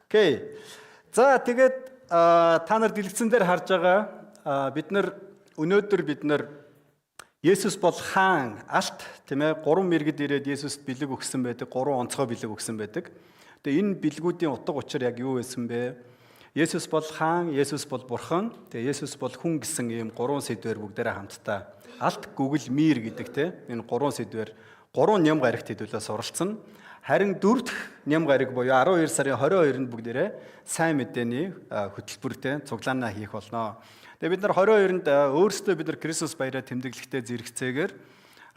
Окей. За тэгээд та нар дэлгэцэн дээр харж байгаа өнөөдөр бид нар Есүс бол хаан алт тийм ээ 3 мэргэд ирээд Есүст бэлэг өгсөн байдаг, 3 онцгой бэлэг өгсөн байдаг. Тэгээ энэ бэлгүүдийн утга учир яг юу байсан бэ? Есүс бол хаан, Есүс бол бурхан, тэгээ Есүс бол хүн гэсэн ийм 3 сэдвээр бүгдээрээ хамтдаа алт, гүгэл, мир гэдэг тийм энэ 3 сэдвээр 3 ням гарагт хэдүүлээ суралцсан. Харин 4 дахь ням гараг буюу 12 сарын 22-нд бүгдээрээ сайн мэдээний хөтөлбөртэй цуглаанаа хийх болно. Тэгээ бид нар 22-нд өөрсдөө бид нар Крисмас баяраа тэмдэглэхдээ зэрэгцээгээр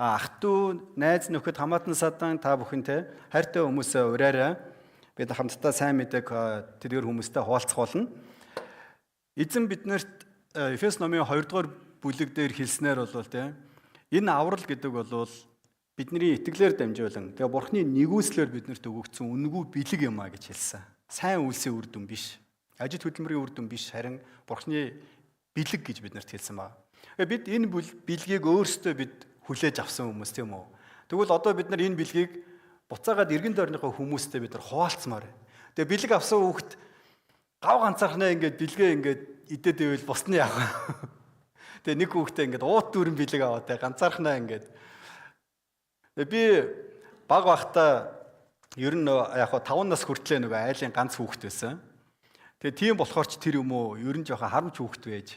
ах トゥ найз нөхөд хамаатан садан та бүхэнтэй хайртай хүмүүсээ ураарай. Бид хамтдаа сайн мэдээг тэдгээр хүмүүстэй хуваалцах болно. Эзэн биднэрт Эфес номын 2 дугаар бүлэг дээр хэлснээр бол энэ аврал гэдэг бол бидний итгэлээр дамжуулан тэгээ Бурхны нэгүслэр биднэрт өгөгдсөн үнэгүй бэлэг юм а гэж хэлсэн. Сайн үйлсийн үр дүн биш. Ажил хөдөлмөрийн үр дүн биш, харин Бурхны бэлэг гэж биднэрт хэлсэн байна. Бид энэ бэлгийг өөрсдөө бид хүлээж авсан хүмүүс тийм үү? Тэгвэл одоо бид нар энэ бэлгийг буцаагаад эргэн тойрныхоо хүмүүстэй бид нар хуваалцмаар. Тэгээ бэлэг авсан хүүхэд гав ганцаархнаа ингээд бэлгээ ингээд идээд ивэл бусны яваа. Тэгээ нэг хүүхдээ ингээд уут дүүрэн бэлэг аваад ганцаархнаа ингээд би баг бахта ер нь яг 5 нас хүртлээ нөгөө айлын ганц хүүхэд байсан. Тэгээ тийм болохоор ч тэр юм уу ер нь жоохон харамч хүүхэд байж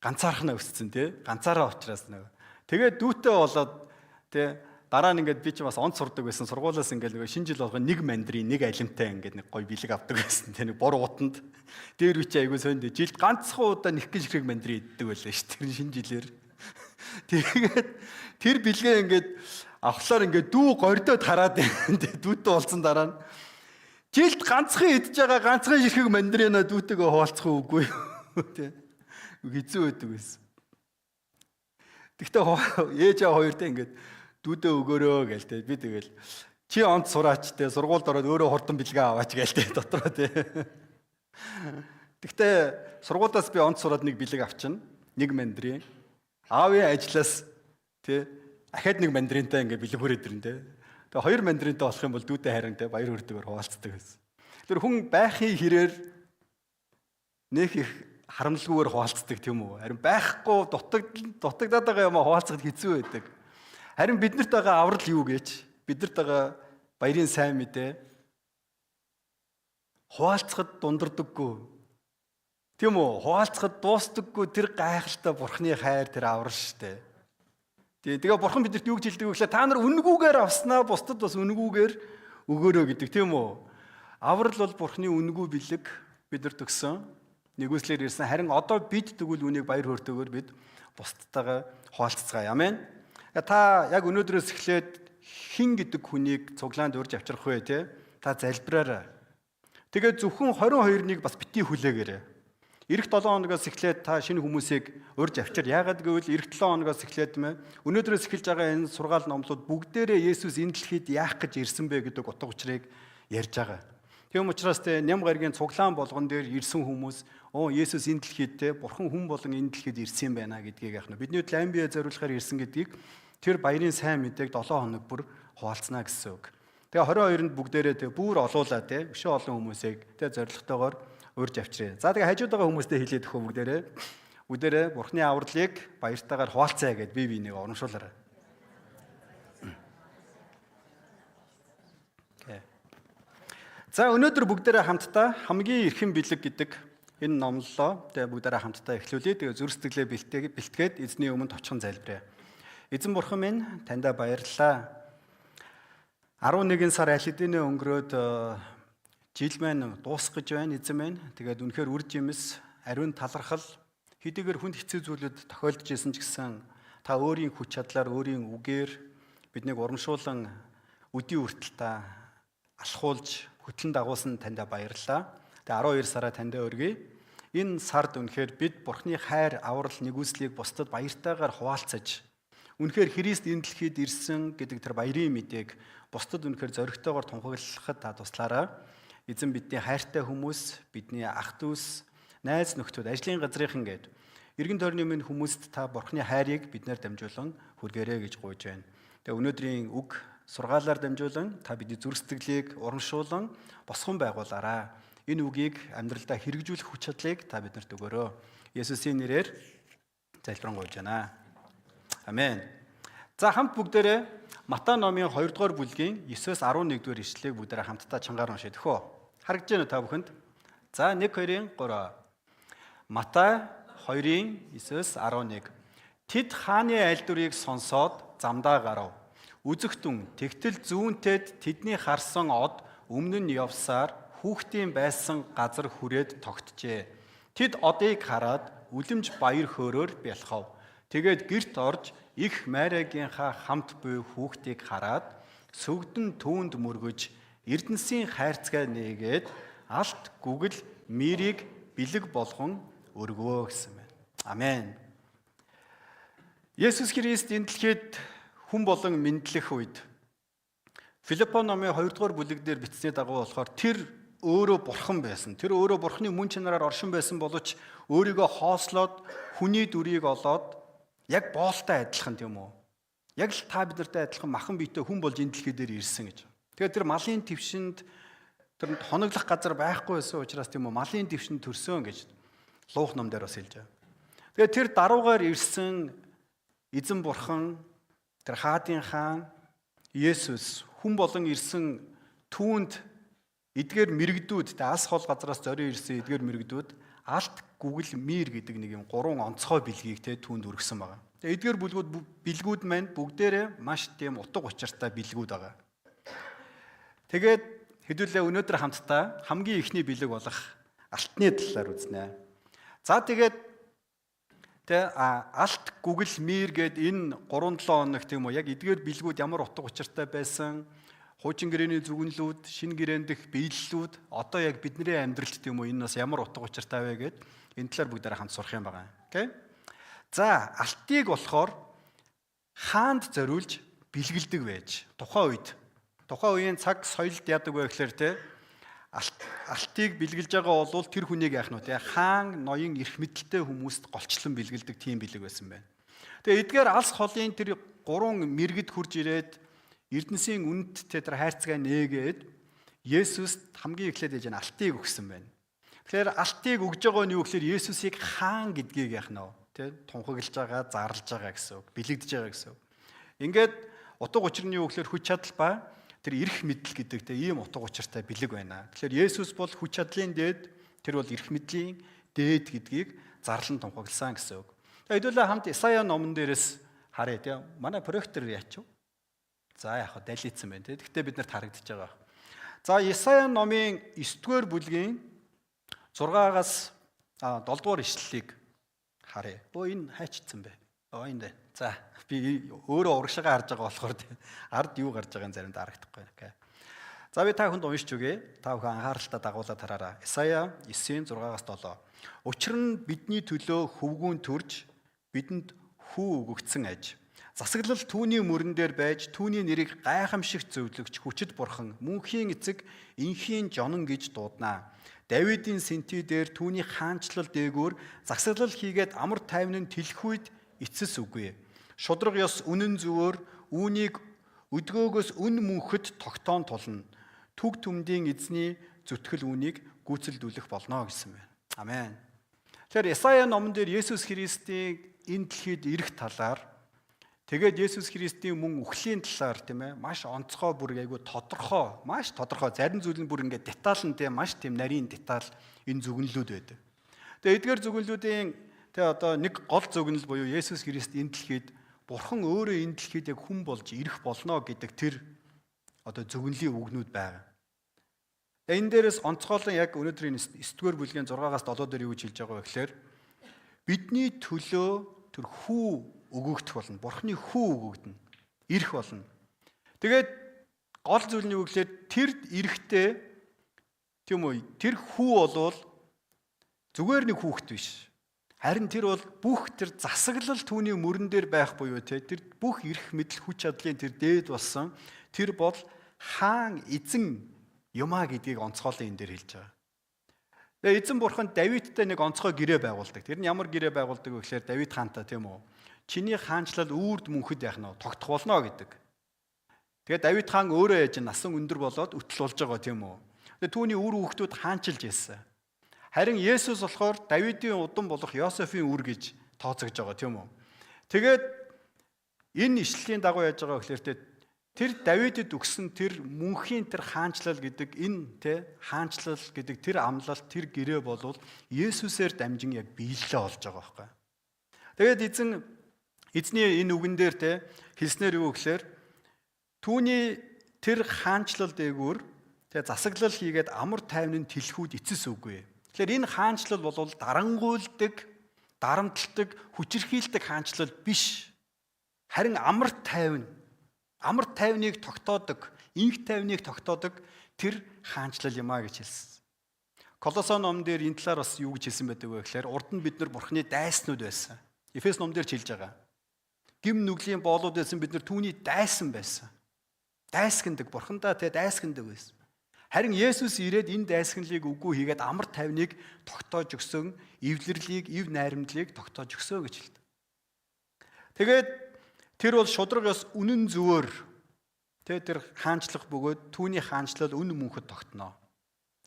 ганцаархнаа өссөн тий ганцаараа уучраас нөгөө. Тэгээд дүүтэй болоод тий дараа нь ингээд би ч бас онц сурдаг байсан сургуулиас ингээд нөгөө шинэ жил болгоо нэг мандрин нэг алимтай ингээд нэг гоё бэлэг авдаг байсан тий нэг бор утанд дээр үчи айгуу сонд жилд ганцхан удаа нэг гин ширхэг мандрин иддэг байлаа шүү тэр шинэ жилээр. Тэгээд тэр бэлгээ ингээд авахлаар ингээд дүү гордоод хараад дүүтэй болсон дараа нь жилд ганцхан идж байгаа ганцхан ширхэг мандрина дүүтэйгээ хуваалцах үгүй тий хэцүү байдаг байсан. Тэгтээ ээжээ хоёртой ингээд дүүдээ өгөөрөө гээл би тэгэл чи онц сураач те сургуульд ороод өөрөө хурдан бэлгээ аваач гээл дотроо те. Тэгтээ сургуулиас би онц сураад нэг бэлэг авчин нэг мандрин аавын ажлаас те ахаад нэг мандринтай ингээд бэлэг хүрээд ирэн те. Тэгээ хоёр мандринтай болох юм бол дүүтэй харин те баяр хүрдэгээр хуваалцдаг байсан. Тэр хүн байхын хэрээр нөх их харамлгүйгээр хуваалцдаг тийм үү? Харин байхгүй дутагдаад байгаа юм хуваалцахад хэцүү байдаг. Харин биднэрт байгаа аврал юу гэж? Биднэрт байгаа баярын сайн мэдээ хуваалцахад дундардаггүй. Тийм үү? Хуваалцахад дуустдаггүй тэр гайхалтай Бурхны хайр тэр аврал штэ. Тэгээ Бурхан биднэрт юу гэж хэлдэг вэ гэхлээр та нар үнгүүгээр авснаа бусдад бас үнгүүгээр өгөөрөө гэдэг тийм үү? Аврал бол Бурхны үнгүү бэлэг биднэрт өгсөн. Нэгүслэр ирсэн. Харин одоо бид тэгвэл үнийг баяр хөөртэйгээр бид бусдтайгаа хуваалцгаая. Амен. Та яг өнөөдрөөс эхлээд хин гэдэг хүнийг цуглаанд урьж авчрах вэ те? Та залбираарай. Тэгээд зөвхөн 22-ыг бас битгий хүлээгээрэй. Ирэх 7 хоногоос эхлээд та шинэ хүмүүсийг урьж авчир. Яагаад гэвэл ирэх 7 хоногоос эхлээд өнөөдрөөс эхэлж байгаа энэ сургаал номлууд бүгдээрээ Есүс энэ дэлхийд яах гэж ирсэн бэ гэдэг утга учирыг ярьж байгаа. Тийм учраас ням гаригийн цуглаан болгон дээр ирсэн хүмүүс Есүс энэ дэлхийд Бурхан хүн болон энэ дэлхийд ирсэн юм байна гэдгийг яах нь бидний ламбиа зориулахаар ирсэн гэдгийг тэр баярын сайн мэдээг 7 хоног бүр хуваалцнаа гэсэн үг. Тэгээ 22-нд бүгдээрээ бүр олуулаа өшөө олон хүмүүсийг зоригтойгоор урьж авчирээ. За тэгээ хажууд байгаа хүмүүстэй хэлээд өгөө бүгдээрээ Бурхны авралыг баяртайгаар хуваалцъя гэд бие биенийг урамшуулаарай. За өнөөдөр бүгдээрээ хамтдаа хамгийн эрхэм бэлэг гэдэг энэ номлолоо тэгээ бүгдээрээ хамтдаа эхлүүлье. Тэгээ зүрх сэтгэлээ бэлтгээд эзний өмнө товчхон залбирая. Эзэн Бурхан минь таньда баярлалаа. 11 сар аль хэдийнэ өнгөрөөд жил маань дуусах гэж байна эзэн минь. Тэгээд үнэхээр үр жимс, ариун талархал хэдийгээр хүнд хэцүү зүйлүүд тохиолдож исэн ч гэсэн та өөрийн хүч чадлаар өөрийн үгээр биднийг урамшуулан өдий хүртэл та алхуулж хөтлөн дагуулсан таньда баярлалаа. Тэгээ 12 сараа таньда өргөе. Энэ сард үнэхээр бид Бурхны хайр, аврал, нэгүслийг бусдад баяртайгаар хуваалцаж үнэхээр Христ энэ дэлхийд ирсэн гэдэг тэр баярын мэдээг бусдад үнэхээр зоригтойгоор тунхаглахад та туслаарай. Эзэн бидний хайртай хүмүүс, бидний ах дүүс, найз нөхдөд, ажлын газрынхан гээд эргэн тойрны минь хүмүүст та Бурхны хайрыг биднээр дамжуулан хүргээрэй гэж гуйж байна. Тэгээ өнөөдрийн үг сургаалаар дамжуулан та бидний зүрх сэтгэлийг урамшуулан босгон байгуулаарай. Энэ үгийг амьдралдаа хэрэгжүүлэх хүч чадлыг та бидэнд өгөөрэй. Есүсийн нэрээр залбирanгуйж байна. Амен. За хамт бүгдээрээ Матай номын 2 дугаар бүлгийн 9-өөс 11 дугаар ишлэлийг бүгдээрээ хамтдаа чангаар уншийе төхөө. Харагдж байна уу та бүхэнд? За 1 2 3. Матай 2-ын 9-өөс 11. Тэд хааны айлдварыг сонсоод замдаа гарав. Үзэгтэн тэгтэл зүүнтэд тэдний харсан од өмнө нь явсаар хүүхдийн байсан газар хүрээд тогтжээ. Тэд одыг хараад үлэмж баяр хөөрөөр бялхав. Тэгээд гэрт орж их Маригийнхаа хамт буй хүүхдийг хараад сүгдэн түүнд мөргөж Эрдэнсийн хайрцгаа нээгээд алт гүгэл мэрийг бэлэг болгон өргөвөө гэсэн байна. Амен. Есүс Христ энэ дэлхийд хүн болон мэдлэх үед Филиппо номын 2 дугаар бүлэг дээр бичсний дагуу болохоор тэр өөрөө бурхан байсан. Тэр өөрөө бурханы мөн чанараар оршин байсан боловч өөрийгөө хоослоод хүний дүрийг олоод яг боолтой адилхан тийм үү? Яг л та бидэртэй адилхан махан биетэй хүн болж энэ дэлхий дээр ирсэн гэж. Тэгэхээр тэр малын твшинд тэр хоноглох газар байхгүй байсан учраас тийм үү? Малын твшинд төрсөн гэж Луух ном дээр бас хэлж байгаа. Тэгэхээр тэр даруугаар ирсэн эзэн бурхан тэр хаадын хаан Есүс хүн болон ирсэн түүнд эдгээр мэрэгдүүд алс хол газараас зорио ирсэн эдгээр мэрэгдүүд алт гүгэл мир гэдэг нэг юм 3 онцгой бэлгийг түүнд өргөсөн байгаа. Тэгээ эдгээр бэлгүүд маань бүгдээрээ маш тийм утга учиртай бэлгүүд байгаа. Тэгээд хэдүүлээ өнөөдөр хамтдаа хамгийн ихний бэлэг болох алтны талаар үзнэ. За тэгээд алт гүгэл мир гэд энэ 3-7 хоног тийм үү яг эдгээр бэлгүүд ямар утга учиртай байсан, хуучин гэрээний зүгэнлүүд, шинэ гэрээн дэх биеллүүд одоо яг бидний амьдралд тийм үү энэ бас ямар утга учиртай вэ гэд энэ талаар бүгдээрээ хамт сурах юм байна. Окей? За, алтыг болохоор хаанд зориулж бэлгэлдэг байж. Тухайн үеийн цаг соёлд яадаг вэ гэхээр алтыг бэлгэлж байгаа бол тэр хүнийг яах нь вэ? Хаан ноён эрх мэдэлтэй хүмүүст голчлон бэлгэлдэг тийм бэлэг байсан байна. Тэгээ эдгээр алс холын тэр 3 мэрэгд хурж ирээд Эрдэнсийн үнэт тэр хайрцгаа нээгээд Есүст хамгийн эхлээд яж алтыг өгсөн байна. Тэгэхээр алтыг өгж байгаа нь юу гэхээр Есүсийг хаан гэдгийг яах нь вэ? Тунхаглаж байгаа, зарлж байгаа гэсэн үг, бэлэгдэж байгаа гэсэн үг. Ингээд утга учир нь юу гэхээр хүч чадал ба тэр эрх мэдэл гэдэг ийм утга учиртай бэлэг байна. Тэгэхээр Есүс бол хүч чадлын дээд, тэр бол эрх мэдлийн дээд гэдгийг зарлан тунхагласан гэсэн үг. Хэдүүлээ хамт Исая номон дээрээс харъя манай проектор яач вэ? За яг хаа далийцсан байна Гэхдээ бид нарт харагдаж байгаа. За Исая номын 9-р бүлгийн 6-аас 7-р ишлэлийг харъя. Энэ хайчсан бэ? Энэ дээ. За би өөрөө урагшаага харж байгаа болохоор ард юу гарч байгааг заримдаа харагдахгүй байна. За би та бүхэнд уншиж өгье. Та бүхэн анхааралтай дагуулад хараарай. Исая 9-ийн 6-аас 7. Учир нь бидний төлөө хөвгүүн төрж бидэнд хүү өгөгдсөн аж. Засаглал түүний мөрөн дээр байж түүний нэрийг гайхамшигт зөвлөгч хүчит бурхан мөнхийн эцэг инхийн жонон гэж дуудана. Давидын сэнти дээр түүний хаанчлал дээгүүр засаглал хийгээд амар тайван нь тэлэх үед эцэс үгүй. Шудраг ёс үнэн зөвөр үүнийг өдгөөгөөс үн мөнхөд тогтоон тулна. Түг түмдийн эзний зүтгэл үүнийг гүйцэлдүүлэх болно гэсэн байна. Амен. Тэгэхээр Исая номон дээр Есүс Христийн энэ дэлхийд ирэх талаар тэгээд Есүс Христийн мөн үхлийн талаар тийм ээ маш онцгой бүр айгүй тодорхой, маш тодорхой зарим зүйл нь бүр ингээд деталнтэй маш тийм нарийн деталь энэ зүгнэлүүд байдаг. Тэгээд эдгээр зүгнэлүүдийн одоо нэг гол зүгнэл буюу Есүс Христ энэ дэлхийд Бурхан өөрөө энэ дэлхийд яг хүн болж ирэх болно гэдэг тэр одоо зүгнэлийн үгнүүд байгаа. Энэ дээрээс онцгойлон яг өнөөдрийн 9-р бүлгийн 6-аас 7 дээр юу гэж хэлж байгаа вэ гэхээр бидний төлөө тэр хүү өгөгдөх болно. Бурханы хүү өгөгдөнө. Ирэх болно. Тэгээд гол зүйл нь юу гэхээр тэр ирэхдээ тийм үү? Тэр хүү болвол зүгээр нэг хүүхэд биш. Харин тэр бол бүх тэр засаглал түүний мөрөн дээр байх буюу тэр бүх эрх мэдэл хүч чадлын тэр дээд болсон тэр бол хаан эзэн юмаа гэдгийг онцгойлон энэ дээр хэлж байгаа. Тэгээ эзэн бурхан Давидтай нэг онцгой гэрээ байгуулдаг. Тэр нь ямар гэрээ байгуулдаг вэ гэхээр Давид хаантай тийм үү? Чиний хаанчлал үрд мөнхөд яах нь тогтох болно гэдэг. Тэгээд Давид хаан өөрөө яж насан өндөр болоод үтэл болж байгаа тийм үү. Тэгээд түүний үр хүүхдүүд хаанчилж ирсэн. Харин Есүс болохоор Давидын удам болох Йосефийн үр гэж тооцогдож байгаа тийм үү. Тэгээд энэ ишлэлийн дагуу яаж байгаа гэхээр тэр Давидэд өгсөн тэр мөнхийн тэр хаанчлал гэдэг энэ хаанчлал гэдэг тэр амлалт тэр гэрээ болвол Есүсээр дамжин яг биелэлээ олж байгаа байхгүй. Тэгээд эзний энэ үгэн дээр хэлснээр юу гэхээр түүний тэр хаанчлал дээгүүр засаглал хийгээд амар тайвнын тэлхүүд эцэс үгүй. Тэгэхээр энэ хаанчлал бол дарангуйлдаг, дарамтлагдаг, хүчирхийлдэг хаанчлал биш. Харин амар тайвныг тогтоодог, инх тайвныг тогтоодог тэр хаанчлал юм а гэж хэлсэн. Колосон номон дээр энэ талаар бас юу гэж хэлсэн байдаг вэ гэхээр урд нь бид нар Бурхны дайснууд байсан. Эфес номон дээр хэлж байгаа. Гим нүглийн боолууд байсан бид нар түүний дайсан байсан. Дайсгэндэг, Бурхандаа дайсгэндэг байсан. Харин Есүс ирээд энэ дайсганлыг үгүй хийгээд амар тайвныг тогтоож өгсөн, эвлэрлийг, эв найрамдлыг тогтоож өгсөө гэж хэлдэг. Тэгээд тэр бол шударгаас үнэн зөвөр тэр хаанчлах бөгөөд түүний хаанчлал үн мөнхөд тогтноо.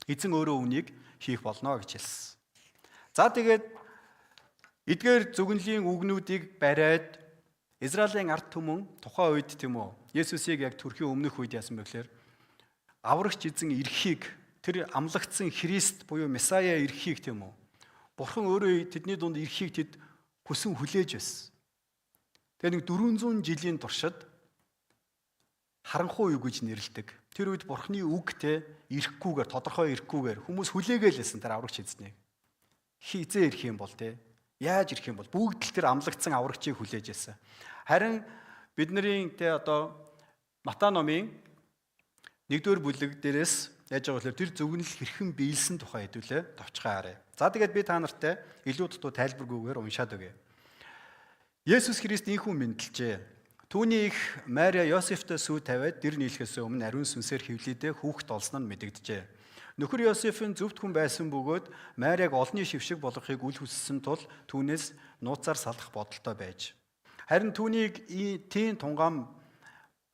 Эзэн өөрөө үнийг хийх болно гэж хэлсэн. За тэгээд эдгээр зөвгөнлийн үгнүүдийг бариад Израилийн ард түмэн тухайн үед тийм үү Есүсийг яг төрхийн өмнөх үед яасан бэ гэхээр аврагч эзэн эрхийг тэр амлагдсан Христ буюу Месая эрхийг тийм үү Бурхан өөрөө тэдний дунд эрхийг тэд хүсэн хүлээж байсан. Тэгээ нэг 400 жилийн туршид харанхуй үг гэж нэрлэдэг. Тэр үед Бурханы үг ирэхгүйгээр тодорхой ирэхгүйгээр хүмүүс хүлээгээл байсан тэр аврагч эзнийг. Хизээ ирэх юм бол яаж ирэх юм бол бүгд л тэр амлагдсан аврагчийг хүлээж байсан. Харин бидний Матай номын 1-р бүлэг дээрээс яаж байгаа вэ? Тэр зөвгөнөл хэрхэн биелсэн тухай хэдүүлээ товчхон харъя. За тэгээд би та нартай илүү дутуу тайлбаргүйгээр уншаад өгье. Есүс Христ ийхүү мэндэлжээ. Түүний их Мария Йосефтэй сүү тавиад дэр нийлэхээс өмнө ариун сүнсээр хөвлөдөө хүүхэд олсон нь мэдэгджээ. Нөхөр Йосефын зөвхт хүн байсан бөгөөд Мариаг олонний шившиг болгохыг үл хүссэн тул түүнээс нууцаар салах бодолтой байж. Харин түүнийг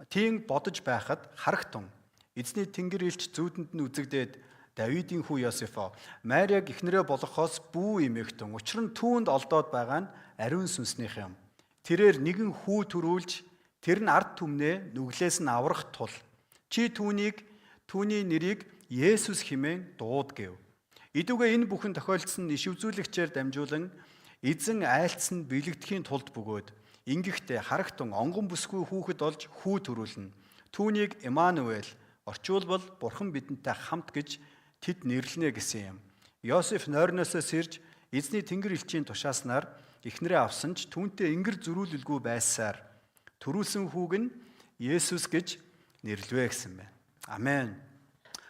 тийм бодож байхад харагтун эзний тэнгэр элч зүүдэнд нь үзэгдээд Давидын хүү Йосефо Мариаг эхнэрээ болгохоос бүү эмэгтэн учир нь түүнд олдоод байгаа нь ариун сүнснийх юм. Тэрээр нэгэн хүү төрүүлж тэр нь ард түмнээ нүглээс нь аврах тул чи түүний нэрийг Есүс хэмээн дууд гэв. Идүүгээ энэ бүхэн тохиолдсон нь иш үзүүлэгчээр дамжуулан эзэн айлтсан бэлэгдэхийн тулд бөгөөд ингэхдээ харагтун онгон бүсгүй хүүхэд олж хүү төрүүлнэ. Түүнийг Эммануэль орчуулбал Бурхан бидэнтэй хамт гэж тэд нэрлэнэ гэсэн юм. Йосеф нойрноосоо сэрж эзний тэнгэр элчийн тушааснаар эхнэрээ авсан ч түүнтэй ингэр зөрүүлэлгүй байсаар төрүүлсэн хүүг нь Есүс гэж нэрлэвэ гэсэн байна. Амен.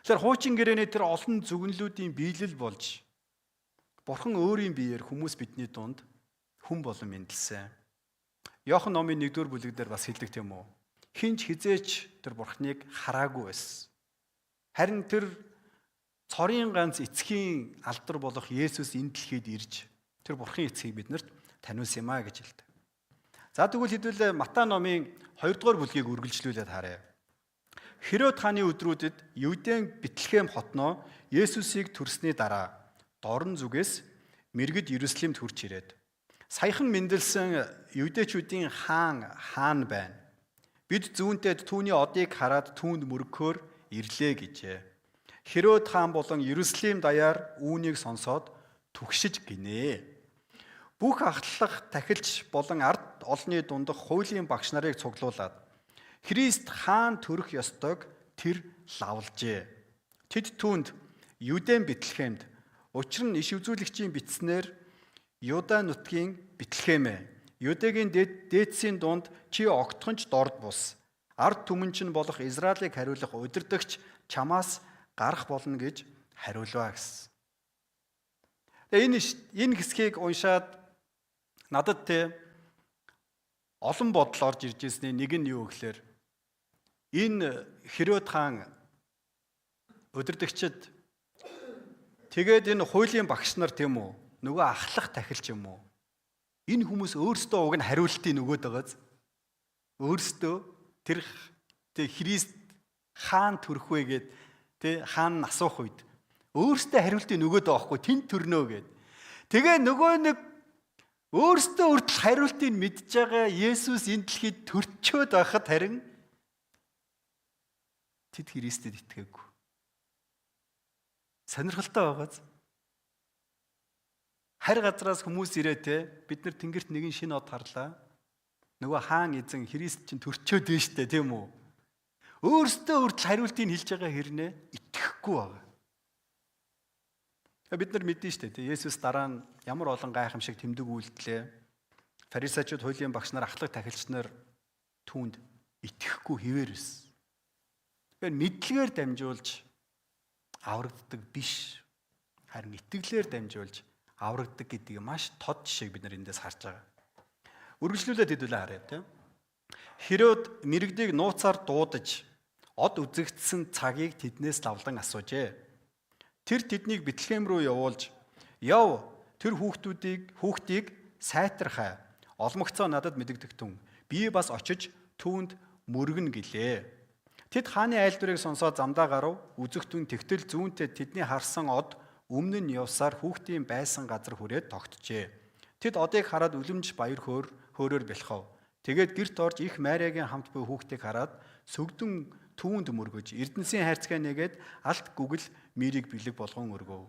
Тэгэхээр хуучин гэрээний тэр олон зөвгөнлүүдийн биелэл болж Бурхан өөрийн биеэр хүмүүс бидний дунд хүн болон мэндэлсэн. Иохан номын 1-р бүлэг дээр бас хэлдэг тийм үү? Хинч хизээч тэр Бурханыг хараагүй байсан. Харин тэр цорын ганц эцгийн алдар болох Есүс энэ дэлхийд ирж тэр Бурхан эцгийг биднэрт таниулсан юм а гэж хэлдэг. За тэгвэл хэдүүлээ Матай номын 2-р бүлгийг үргэлжлүүлээд харъя. Херод хааны өдрүүдэд Юудын Бэтлехэм хотноо Есүсийг төрсний дараа дорн зүгээс мэргэд Иерусалимд хурж ирээд саяхан мэндэлсэн юудэчүүдийн хаан байна. Бид зүүнтэй түүний одыг хараад түүнд мөргөхөөр ирлээ гэжээ. Херод хаан болон Иерусалим даяар үүнийг сонсоод түгшиж гинэ. Бүх ахлах тахилч болон ард олонний дундах хуулийн багш нарыг цуглуулад Христ хаан төрөх ёстойг тэр лавлжээ. Тэд түүнд Юудын Бэтлехемд учир нь иш үзүүлэгчийн бичснээр Юда нутгийн Бэтлехемэ Юдагийн дээдсийн дунд чи огтхонч дорд бус. Ард түмэнчин болох Израилийг хариулах удирдагч чамаас гарах болно гэж хариулваа гэсэн. Энэ хэсгийг уншаад надад олон бодол орж ирж ирсний нэг нь юу гэхээр энэ Херод хаан удирдагчид тэгээд энэ хуулийн багш нар тийм үү нөгөө ахлах тахилч юм уу энэ хүмүүс өөрсдөө уг нь хариултыг нөгөөд байгааз өөрсдөө тэр Христ хаана төрөх вэ гэд хаана асуух үед өөртөө хариултыг нөгөөд авахгүй тэнд төрнөө гэд. Тэгээ нөгөө нэг өөртөө хүртэл хариултыг мэдж байгаа Есүс энэ дэлхийд төрчөөд байхад харин тэд Христэд итгээгүй. Сонирхолтой байгааз. Харь газраас хүмүүс ирээ бид нар тэнгэрт нэгэн шинэ од харлаа. Нөгөө хаан эзэн Христ чинь төрчөөд дээ штэ тийм үү? Өөртөө хүртэл хариултыг хэлж байгаа хэрнээ итгэхгүй байгаа. Бид нар мэдэн штэ тийм Есүс дараа нь ямар олон гайхамшиг тэмдэг үйлдэлээ. Фарисеучуд, хуулийн багш нар, ахлах тахилч нар түүнд итгэхгүй хэвээр байсан. Тэгэхээр мэдлэгээр дамжуулж аврагддаг биш. Харин итгэлээр дамжуулж аврагддаг гэдгийг маш тод жишээг бид нар эндээс харж байгаа. Үргэлжлүүлээд хэдүүлээ харъя тийм. Херод мэрэгдийг нууцаар дуудаж од үзэгдсэн цагийг тэднээс лавлан асуужээ. Тэр тэднийг Бэтлехэм руу явуулж "Яв, тэр хүүхдийг сайтархай. Олмогцоо надад мэдэгдэгтэн. Би бас очиж түүнд мөргөнө" гэлээ. Тэд хааны айлдварыг сонсоод замдаа гарав. Үзэгтэн тэгтэл зүүнтэй тэдний харсан од өмнө нь явсаар хүүхдийн байсан газар хүрээд тогтжээ. Тэд одыг хараад үлэмж баяр хөөрөөр бэлхав. Тэгээд гэрт орж их Мариагийн хамт буй хүүхдийг хараад сүгдэн түүнд мөргөж Эрдэнсийн хайрцагаа нэгээд алт гүгэл мэрийг бэлэг болгон өргөв.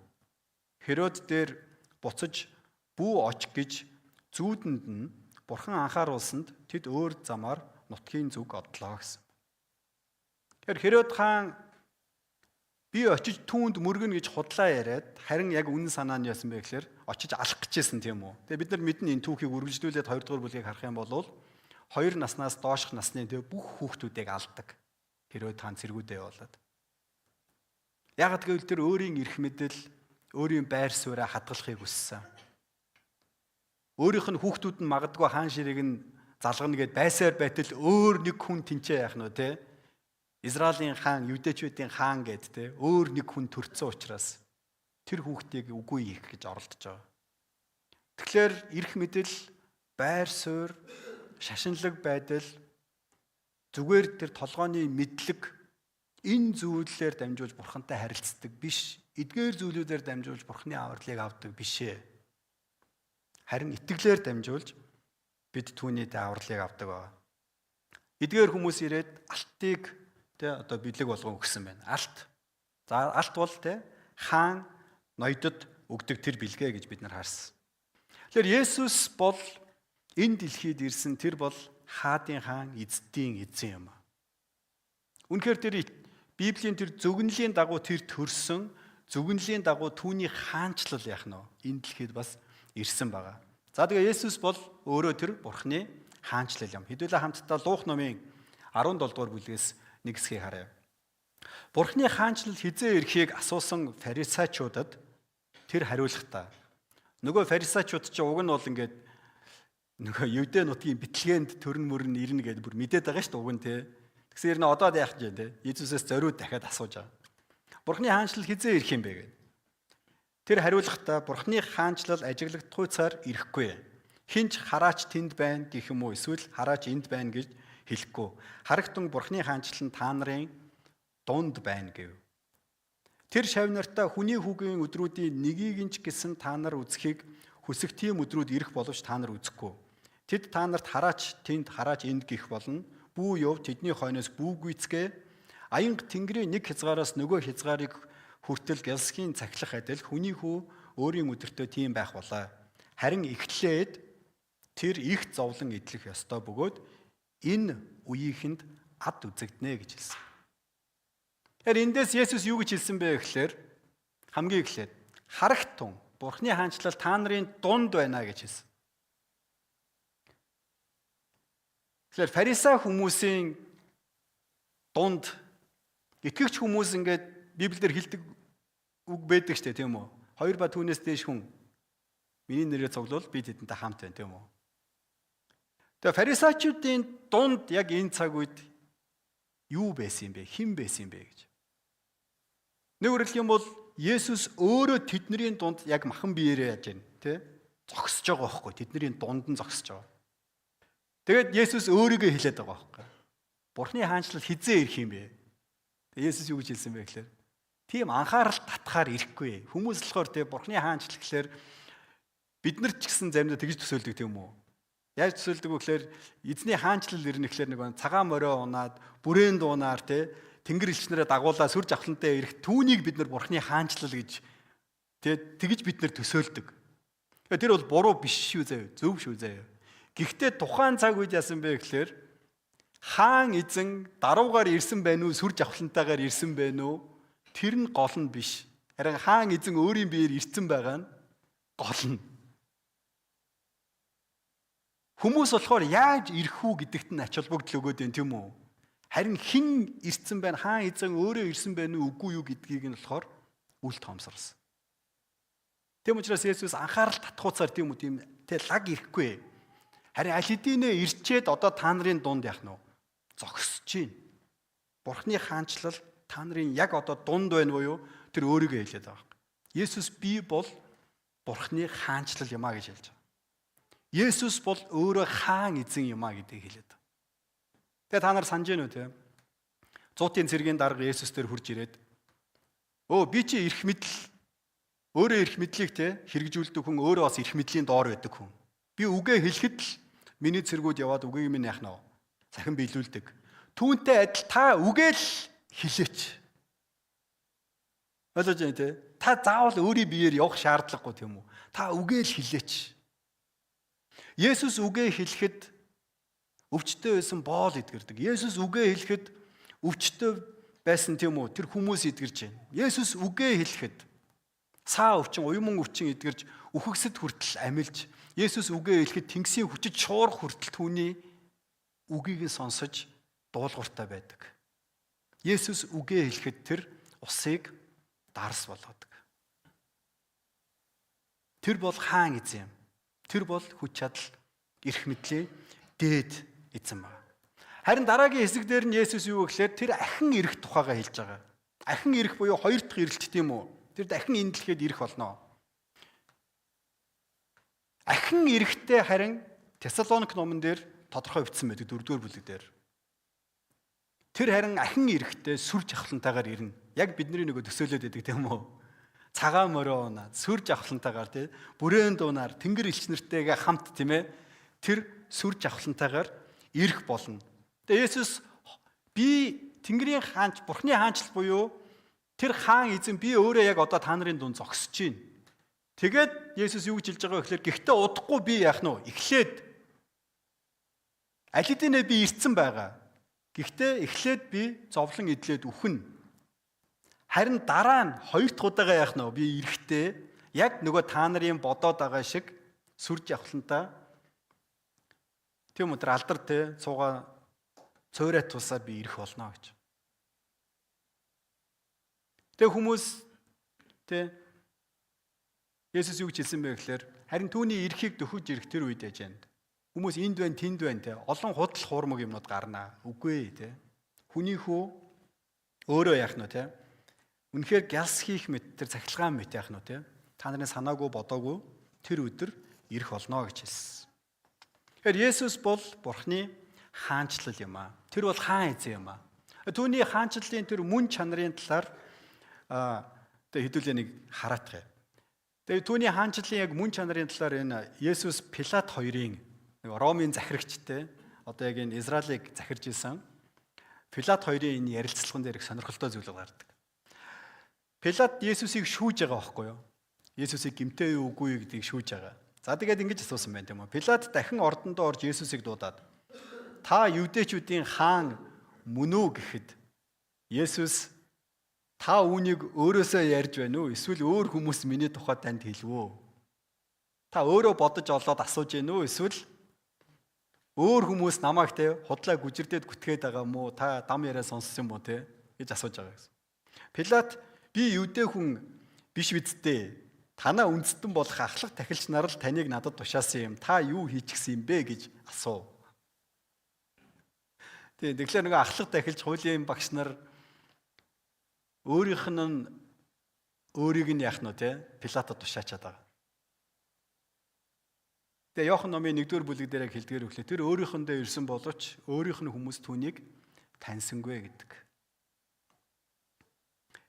Херод дээр буцаж бүү оч гэж зүүдэнд нь бурхан анхааруулсанд тэд өөр замаар нутгийн зүг одлоо гэсэн. Тэгэхээр Херод хаан би очиж түүнд мөргөнө гэж худлаа яриад харин яг үнэн санаа нь яасан бэ гэхээр очиж алах гэжсэн тийм үү. Тэгээ бид нар мэднэ энэ түүхийг үргэлжлүүлээд 2 дугаар бүлгийг харах юм бол 2 наснаас доошх насны бүх хүүхдүүдийг алдаг. Херод хаан цэргүүдээ явуулаад. Яг гэвэл тэр өөрийн эрх мэдэл, өөрийн байр сууриа хадгалахыг хүссэн. Өөрийнх нь хүүхдүүд нь магадгүй хаан ширийг нь залгана гэд байсаар байтал өөр нэг хүн тэнцээ яах нь те. Израилийн хаан, Юдэчүүдийн хаан гэд те өөр нэг хүн төрцөн учраас тэр хүүхдийг үгүй хийх гэж оролдож байгаа. Тэгэхээр эрх мэдэл, байр суурь, шашинлаг байдал зүгээр тэр толгойн мэдлэг энэ зүйлээр дамжуулж бурхантай харилцдаг биш. Эдгээр зүйлүүдээр дамжуулж бурханы авралыг авдаг бишээ. Харин итгэлээр дамжуулж бид түүний авралыг авдаг ба. Эдгээр хүмүүс ирээд алтыг одоо бэлэг болгон өгсөн байна. Алт. За алт бол хаан ноёдод өгдөг тэр бэлгээ гэж бид нар харсан. Тэгэхээр Есүс бол энэ дэлхийд ирсэн тэр бол хаадын хаан, эзэдийн эзэн юм. Үнэхээр тэр Библийн тэр зөвгөнлийн дагуу тэр төрсөн, зөвгөнлийн дагуу түүний хаанчлал яах нь энэ дэлхийд бас ирсэн байгаа. За тэгээ Есүс бол өөрөө тэр Бурхны хаанчлал юм. Хэдүүлээ хамтдаа Луух номын 17 дугаар бүлгээс нэг хэсгийг харъя. Бурхны хаанчлал хизээ ирэхийг асуусан фарисеучудад тэр хариулахдаа нөгөө фарисеучуд ч уг нь бол ингээд нөгөө Юдэ нутгийн Бэтлехэнд төрн мөрн ирнэ гэдээ бүр мэдээд байгаа шүү дээ уг нь те. Тэгсэн хэрнээ одоо яах гэж те. Иесусээс зориуд дахиад асууж байгаа. Бурхны хаанчлал хизээ ирэх юм бэ гэв. Тэр хариулахдаа Бурхны хаанчлал ажиглагдахгүй цаар ирэхгүй. Хинч хараач тэнд байна гэх юм уу эсвэл хараач энд байна гэж хэлэхгүй. Харагтун Бурхны хаанчлал нь та нарын дунд байна гэв. Тэр шавнартаа хүний хүүгийн өдрүүдийн нэгийг нь ч гэсэн та нар үзхийг хүсэх тийм өдрүүд ирэх боловч та нар үзэхгүй. Тэд та нарт хараач тэнд хараач энд гэх болно. Бүү ёв тэдний хойноос бүү гүйцгээ. Аянга тэнгэрийн нэг хязгаараас нөгөө хязгаарыг хүртэл гялсхийн цахилах адил хүний хүү өөрийн өдөртөө тийм байх болоо. Харин ихтлээд тэр их зовлон идэх ёстой бөгөөд энэ үеийнхэнд ад үзэгднэ гэж хэлсэн. Тэгэхээр эндээс Есүс юу гэж хэлсэн бэ гэхээр хамгийн эхлээд харагтун Бурхны хаанчлал та нарын дунд байна гэж хэлсэн. Тэгэхээр фарисей хүмүүсийн дунд итгэгч хүмүүс ингээд Библиэлд хэлдэг үг байдаг штэ тийм үү? 2 ба түүнээс дээш хүн миний нэрээр цуглуул би тэдэнтэй хамт байна тийм үү? Тэгээ фарисеучуудын дунд яг энэ цаг үед юу байсан юм бэ? Хэн байсан юм бэ гэж. Нэгүрэл юм бол Есүс өөрөө тэдний дунд яг махан биеэрээ яаж байна тий? Зогсож байгаа байхгүй тэдний дунд нь зогсож байгаа. Тэгээд Есүс өөрийгөө хэлээд байгаа байхгүй. Бурхны хаанчлал хизээ ирэх юм бэ? Есүс юу гэж хэлсэн бэ гэхээр тийм анхаарал татахаар ирэхгүй. Хүмүүс болохоор те Бурхны хаанчлал гэхээр бид нар ч гэсэн заримдаа тэгж төсөөлдөг тийм үү? Яаж төсөөлдөг вэ гэхээр эзний хаанчлал ирнэ гэхээр нэг цагаан морио унаад, бүрээн дуунаар те тэнгэр элчнэрээ дагуулаа сүр жавхлантай ирэх түүнийг бид нар Бурхны хаанчлал гэж тэгж бид нар төсөөлдөг. Тэр бол буруу биш шүү заяа, зөв шүү заяа. Гэхдээ тухайн цаг үед яасан бэ гэхээр хаан эзэн даруугаар ирсэн байна уу, сүр жавхлантайгаар ирсэн байна уу? Тэр нь гол нь биш. Харин хаан эзэн өөрийн биеэр ирсэн байгаа нь гол нь. Хүмүүс болохоор яаж ирэх үү гэдэгт нь ач холбогдол өгөөд байна тийм үү? Харин хэн ирсэн байна, хаан эзэн өөрөө ирсэн байна уу, үгүй юу гэдгийг нь болохоор үл тоомсорсон. Тэм учраас Есүс анхаарал татхууцаар тийм үү тийм лаг ирэхгүй. Харин аль хэдийнэ ирчээд одоо та нарын дунд яах нь вэ? Зогсож байна. Бурхны хаанчлал та нарын яг одоо дунд байна уу юу? Тэр өөрийгөө хэлээд байгаа. Есүс би бол Бурхны хаанчлал юм а гэж хэлж байгаа. Есүс бол өөрөө хаан эзэн юм а гэдгийг хэлээд байгаа. Тэгээ та нар санаж байна уу те? Зуутын цэргийн дарга Есүс дээр хурж ирээд би чи эрх мэдэл өөрөө эрх мэдлийг те хэрэгжүүлдэг хүн өөрөө бас эрх мэдлийн доор байдаг хүн. Би үгээ хэлэхэд л миний цэргүүд яваад үгийг минь яах нь вэ? Захин биелүүлдэг. Түүнтэй адил та үгээ л хэлээч. Ойлгож байна те? Та заавал өөрийн биеэр явах шаардлагагүй тийм үү? Та үгээ л хэлээч. Есүс үгээ хэлэхэд өвчтөе байсан боол идгэрдэг. Есүс үгээ хэлэхэд өвчтөе байсан тийм үү? Тэр хүмүүс идгэрж байна. Есүс үгээ хэлэхэд цаа өвчин, уйман өвчин идгэрж үхэгсэд хүртэл амилж, Есүс үгээ хэлэхэд тэнгисийн хүчит шуурх хүртэл түүний үгийг нь сонсож дуулууртай байдаг. Есүс үгээ хэлэхэд тэр усыг дарс болгодог. Тэр бол хаан эзэн юм. Тэр бол хүч чадал, эрх мэдлийн дээд эзэн ба. Харин дараагийн хэсэг дээр нь Есүс юу гэхээр тэр ахин ирэх тухайгаа хэлж байгаа. Ахин ирэх буюу хоёр дахь ирэлт тийм үү? Тэр дахин энэ дэлхийд ирэх болно. Ахин ирэхдээ харин Тесалоник номон дээр тодорхой бичсэн байдаг 4-р бүлэг дээр. Тэр харин ахин ирэхдээ сүр жавхлантайгаар ирнэ. Яг бидний нөгөө төсөөлөд байдаг тийм үү? Цагаан морио унаад, сүр жавхлантайгаар тийм бүрээн дуунаар тэнгэр элчнэртэйгээ хамт тийм ээ тэр сүр жавхлантайгаар ирэх болно. Тэгээ Есүс би Тэнгэрийн хаанч, Бурхны хаанчлал буюу тэр хаан эзэн би өөрөө яг одоо та нарын дунд зогсож байна. Тэгээд Есүс юу гэж хэлж байгаа вэ гэхээр гэхдээ удахгүй би яах нь вэ? Эхлээд аль хэдийнэ би ирцэн байгаа. Гэхдээ эхлээд би зовлон идлээд үхнэ. Харин дараа нь хоёр дахь удаага яах нь вэ? Би ирэхдээ яг нөгөө та нарын бодоод байгаа шиг сүр жавхлантаа тийм үү тэр алдар те цууга цойроо тусаад би ирэх болно гэж. Тэг хүмүүс те Есүс юу гэж хэлсэн бэ гэхээр харин түүний эрхийг дөхөж ирэх тэр үед яж байна. Хүмүүс энд байна, тэнд байна те. Олон худал хуурмаг юмнууд гарнаа. Үгүй те. Хүний хүү өөрөө яах нь те. Үнэхээр гялс хийх мэт тэр цахилгаан мэт яах нь те. Та нарын санаагүй бодоогүй тэр өдөр ирэх болно гэж хэлсэн. Тэгэхээр Есүс бол Бурхны хаанчлал юм аа. Тэр бол хаан эзэн юм аа. Түүний хаанчлалын тэр мөн чанарын талаар хэдүүлээ нэг хараатах юм. Тэгээ түүний хаанчлалын яг мөн чанарын талаар энэ Есүс Пилат хоёрын Ромын захирагчтай одоо яг энэ Израилийг захирж исэн Пилат хоёрын энэ ярилцлаган дээр их сонирхолтой зүйл гардаг. Пилат Есүсийг шүүж байгаа байхгүй юу? Есүсийг гэмтээ юу үгүй юу гэдгийг шүүж байгаа. За тэгээд ингэж асуусан байна тийм үү? Пилат дахин ордондоо орж Есүсийг дуудаад та юудэчүүдийн хаан мөн үү гэхэд Есүс та үүнийг өөрөөсөө ярьж байна уу? Эсвэл өөр хүмүүс миний тухай танд хэлвөө? Та өөрөө бодож олоод асууж байна уу? Эсвэл өөр хүмүүс намайг те худлаа гүжирдээд гүтгээд байгаа мó? Та дам яриа сонссон юм уу те? гэж асууж байгаа гэсэн. Пилат би юудэ хүн биш бидтэй. Танаа үндэстэн болох ахлах тахилч нар л таныг надад тушаасан юм. Та юу хийчихсэн юм бэ гэж асуув. Тэгэхээр нөгөө ахлах тахилч хуулийн багш нар өөрийнх нь өөрийг нь яах нь те Пилатод тушаачаад байгаа. Тэгээ Иохан номын 1-р бүлэг дээр яг хэлдгээр өглөө тэр өөрийнхэндээ ирсэн боловч өөрийнх нь хүмүүс түүнийг таньсангүй гэдэг.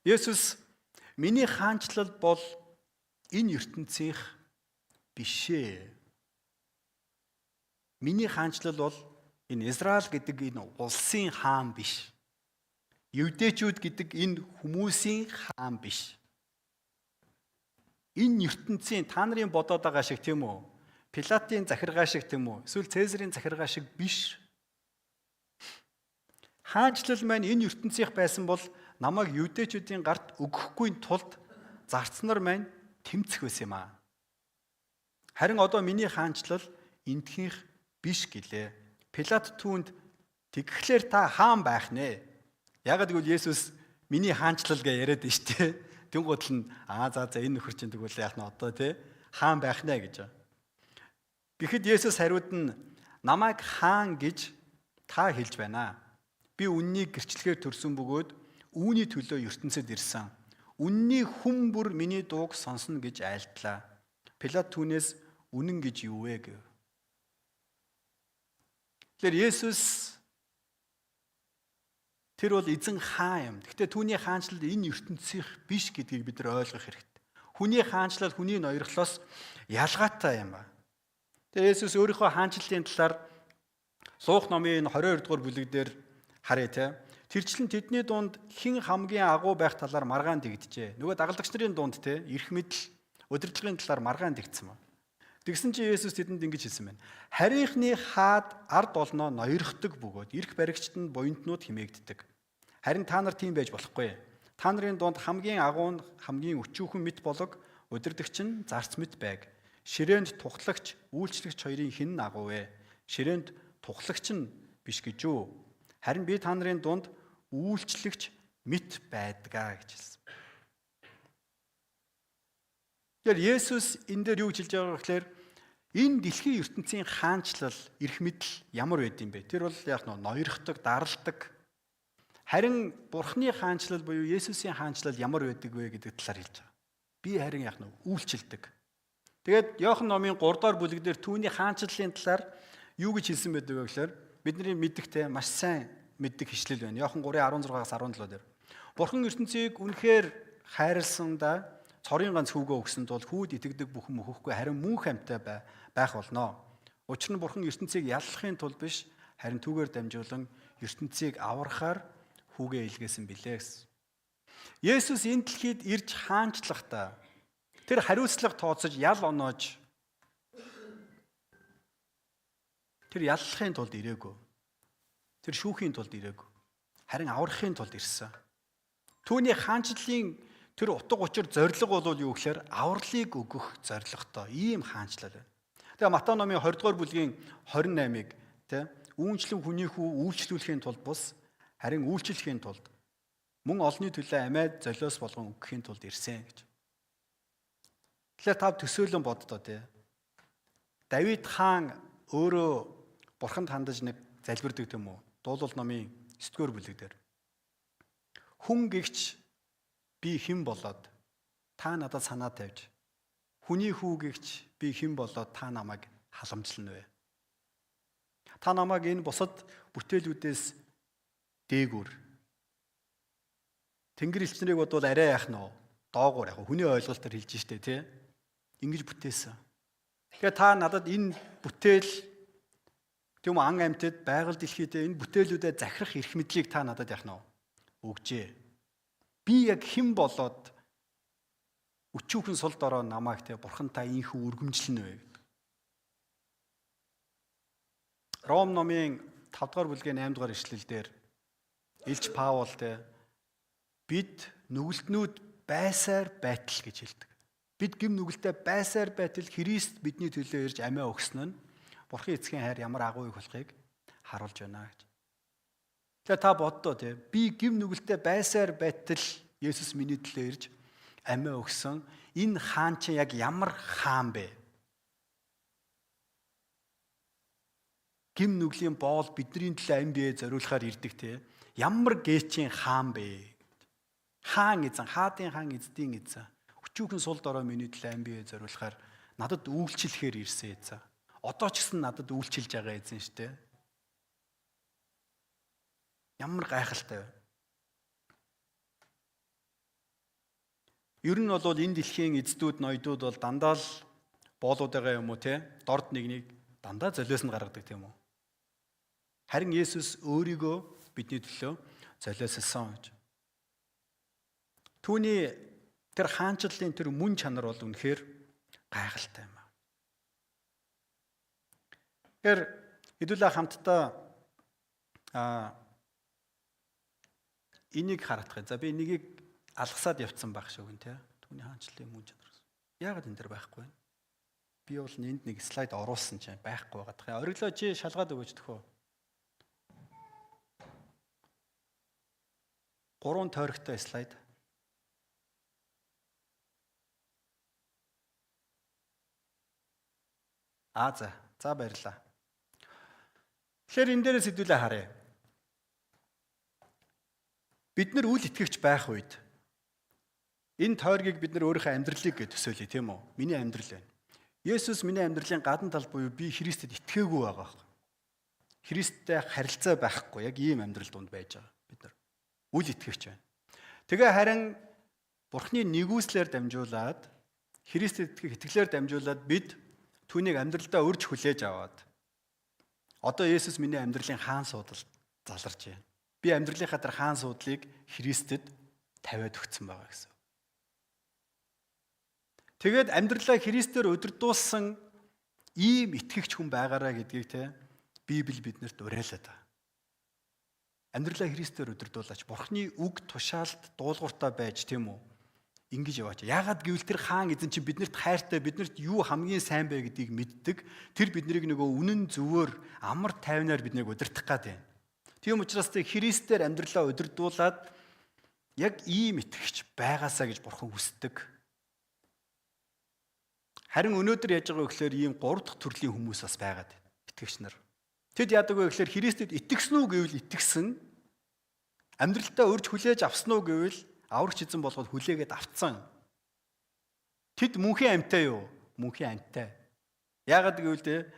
Есүс миний хаанчлал бол энэ ертөнцийнх бишээ. Миний хаанчлал бол энэ Израиль гэдэг энэ улсын хаан биш. Евдээчүүд гэдэг энэ хүмүүсийн хаан биш. Энэ ертөнцийн та нарын бодоод байгаа шиг тийм үү? Пилатын захиргаа шиг тийм үү? Эсвэл Цэсарын захиргаа шиг биш. Хаанчлал маань энэ ертөнцийнх байсан бол намайг евдээчүүдийн гарт өгөхгүй тулд зарцнаар маань тэмцэх байсан юм аа. Харин одоо миний хаанчлал эндхийнх биш гэлээ. Пилат түүнд тэгэхлээр та хаан байх нэ. Ягаад гэвэл Есүс миний хаанчлал гэж яриад байна шүү дээ. Тэнгуут нь за энэ нөхөр чинь тэгвэл яах нь одоо те хаан байх нэ гэж. Гэхэд Есүс хариуд нь намайг хаан гэж та хэлж байна. Би үннийг гэрчлэхээр төрсөн бөгөөд үүний төлөө ертөнцид ирсэн. Үнний хүн бүр миний дууг сонсно гэж айлтлаа. Пилат түүнээс үнэн гэж юу вэ гэв. Тэгэхээр Есүс тэр бол эзэн хаан юм. Гэхдээ түүний хаанчлал энэ ертөнцийнх биш гэдгийг бид нар ойлгох хэрэгтэй. Хүний хаанчлал хүний ноёрхлоос ялгаатай юм ба. Тэгээ Есүс өөрийнхөө хаанчлалын талаар Лук номын 22 дугаар бүлэг дээр харъя те. Тэрчлэн тэдний дунд хэн хамгийн агуу байх талаар маргаан дэгджээ. Нөгөө дагалдагч нарын дунд те эрх мэдэл удирдлагын талаар маргаан дэгдсэн ба. Тэгсэн чинь Есүс тэдэнд ингэж хэлсэн байна. Харийнхны хаад ард олноо ноёрхдог бөгөөд эрх баригчд нь буянтнууд химээгддэг. Харин та нар тийм байж болохгүй. Та нарын дунд хамгийн агуу нь хамгийн өчүүхэн мэт болог удирдагч нь зарц мэт байг. Ширээнд тухлагч, үйлчлэгч хоёрын хэн нь агуу вэ? Ширээнд тухлагч нь биш гэж юу? Харин би та нарын дунд үйлчлэгч мэт байдгаа гэж хэлсэн. Тэгэхээр Есүс энэ дээр юу гэж хэлж байгаа гэхээр энэ дэлхийн ертөнцийн хаанчлал, эрх мэдэл ямар байд юм бэ? Тэр бол яг ноёрхдог, даралдаг. Харин Бурхны хаанчлал буюу Есүсийн хаанчлал ямар байдаг вэ гэдэг талаар хэлж байгаа. Би харин яг үйлчлдэг. Тэгээд Иохан номын 3 дугаар бүлэг дээр түүний хаанчлалын талаар юу гэж хэлсэн байдаг вэ гэхээр бидний мэддэгтэй маш сайн мэддэг хишлэл байна. Иохан 3:16-аас 17 дээр. Бурхан ертөнцийг үнэхээр хайрласандаа цорын ганц хүүгөө өгсөн тул хүүд итгэдэг бүхэн мөхөхгүй харин мөнх амьтаа байх болно. Учир нь Бурхан ертөнцийг яллахын тулд биш харин түүгээр дамжуулан ертөнцийг аврахаар хүүгээ илгээсэн билээ гэсэн. Есүс энэ дэлхийд ирж хаанчлахдаа тэр хариуцлага тооцож ял оноож тэр яллахын тулд ирээгүй. Тэр шүүхийн тулд ирээгүй. Харин аврахын тулд ирсэн. Түүний хаанчлалын тэр утга учир зорилго бол юу гэхээр авралыг өгөх зорилготой ийм хаанчлал байна. Тэгээ Матай номын 20 дугаар бүлгийн 28-ыг тэ үүнчлэн хүний хүү үйлчлүүлэхийн тулд бус харин үйлчлэхийн тулд мөн олонний төлөө амиад золиос болгон өгөхийн тулд ирсэн гэж. Тэгэхээр тав төсөөлөн боддоо тэ. Давид хаан өөрөө бурханд хандаж нэг залбирдаг юм уу? Дуулал номын 9 дугаар бүлэг дээр. Хүн гэгч би хэн болоод та надад санаа тавьж хүний хүү гэгч би хэн болоод та намайг халамжлана вэ? Та намайг энэ бусад бүтээлүүдээс дээгүүр Тэнгэр элчнэрийг бодвол арай яах нь доогуур яг хүний ойлголтоор хэлж штэ тий. Ингэж бүтээсэн. Тэгэхээр та надад энэ бүтээл тийм ан амьтад байгаль дэлхийд энэ бүтээлүүдэд захирах эрх мэдлийг та надад яах нь өгчээ. Би яг хэн болоод өчүүхэн сул дорой намайг те бурхантай ийхүү үргэмжлэнэ вэ? Ром номын 5 дугаар бүлгийн 8 дугаар ишлэлдэр Илч Паул те бид нүгэлтнүүд байсаар байтал гэж хэлдэг. Бид гим нүгэлтэй байсаар байтал Христ бидний төлөө ирж амиа өгсөн нь Бурхан эцгийн хайр ямар агуу их болохыг харуулж байна гэж. Тэгээ та боддоо те би гим нүгэлтэй байсаар байтал Есүс миний төлөө ирж амиа өгсөн энэ хаан чинь яг ямар хаан бэ? Гим нүглийн боол бидний төлөө ам бие зориулахаар ирдэг те ямар гээчийн хаан бэ? Хаан эзэн, хаадын хаан эздийн эзэн. Өчүүхэн сул дорой миний төлөө ам бие зориулахаар надад үйлчлэхээр ирсэн эзэн. Одоо ч гэсэн надад үйлчилж байгаа эзэн шүү дээ. Ямар гайхалтай вэ? Ер нь бол энэ дэлхийн эздүүд ноёдууд бол дандаа л боолуудаа юм уу те дорд нэгнийг дандаа золиосонд гаргадаг тийм үү? Харин Есүс өөрийгөө бидний төлөө золиослсон гэж. Түүний тэр хаанчлалын тэр мөн чанар бол үнэхээр гайхалтай юм аа. Тэгэхээр хэдүүлээ хамтдаа энийг хараадах. За би энийг алгасаад явцсан байх шүү гэн те. Түүний хаанчлалын мөн чанар. Яагаад энэ дэр байхгүй вэ? Би бол энд нэг слайд оруулсан чинь байхгүй байгаа. Ориглоо чи шалгаад өгөөч төхөө. 3 тойрогтой слайд. За баярлалаа. Тэгэхээр энэ дээрээс хэдүүлээ харъя. Бид нар үл итгэгч байх үед энэ тойргийг бид нар өөрийнхөө амьдралыг гэж төсөөлье тийм үү? Миний амьдрал байна. Есүс миний амьдралын гадна тал буюу би Христэд итгээгүй байгаа. Христтэй харилцаа байхгүй яг ийм амьдрал донд байж байгаа бид нар. Үл итгэгч байна. Тэгээ харин Бурхны нэгүслэр дамжуулаад Христэд итгэх итгэлээр дамжуулаад бид түүнийг амьдралдаа өрж хүлээж аваад одоо Есүс миний амьдралын хаан суудалд заларч байна. Би амьдралынхаа тэр хаан суудлыг Христэд тавиад өгсөн байгаа гэсэн. Тэгээд амьдралаа Христээр удирдуулсан ийм итгэгч хүн байгаараа гэдгийг те Библи биднэрт уриалаад байна. Амьдралаа Христээр удирдуулаач. Бурхны үг тушаалд дуулууртай байж тийм үү? Ингэж яваач. Яагаад гэвэл тэр хаан эзэн чинь биднэрт хайртай, биднэрт юу хамгийн сайн бэ гэдгийг мэддэг. Тэр биднийг нөгөө үнэн зөвөөр амар тайвнаар биднийг удирдах гэдэг юм. Тийм учраас тэр Христээр амьдралаа удирдуулаад яг ийм итгэгч байгаасаа гэж Бурхан хүсдэг. Харин өнөөдөр яаж байгаа вэ гэхээр ийм 3 дахь төрлийн хүмүүс бас байгаад итгэгч нар. Тэд яадаг вэ гэхээр Христэд итгэсэн үү гэвэл итгэсэн, амьдралтаа өрж хүлээж авсан уу гэвэл аврагч эзэн болгоод хүлээгээд авцсан. Тэд мөнхийн амьтаа юу? Мөнхийн амьтаа. Яагаад гэвэл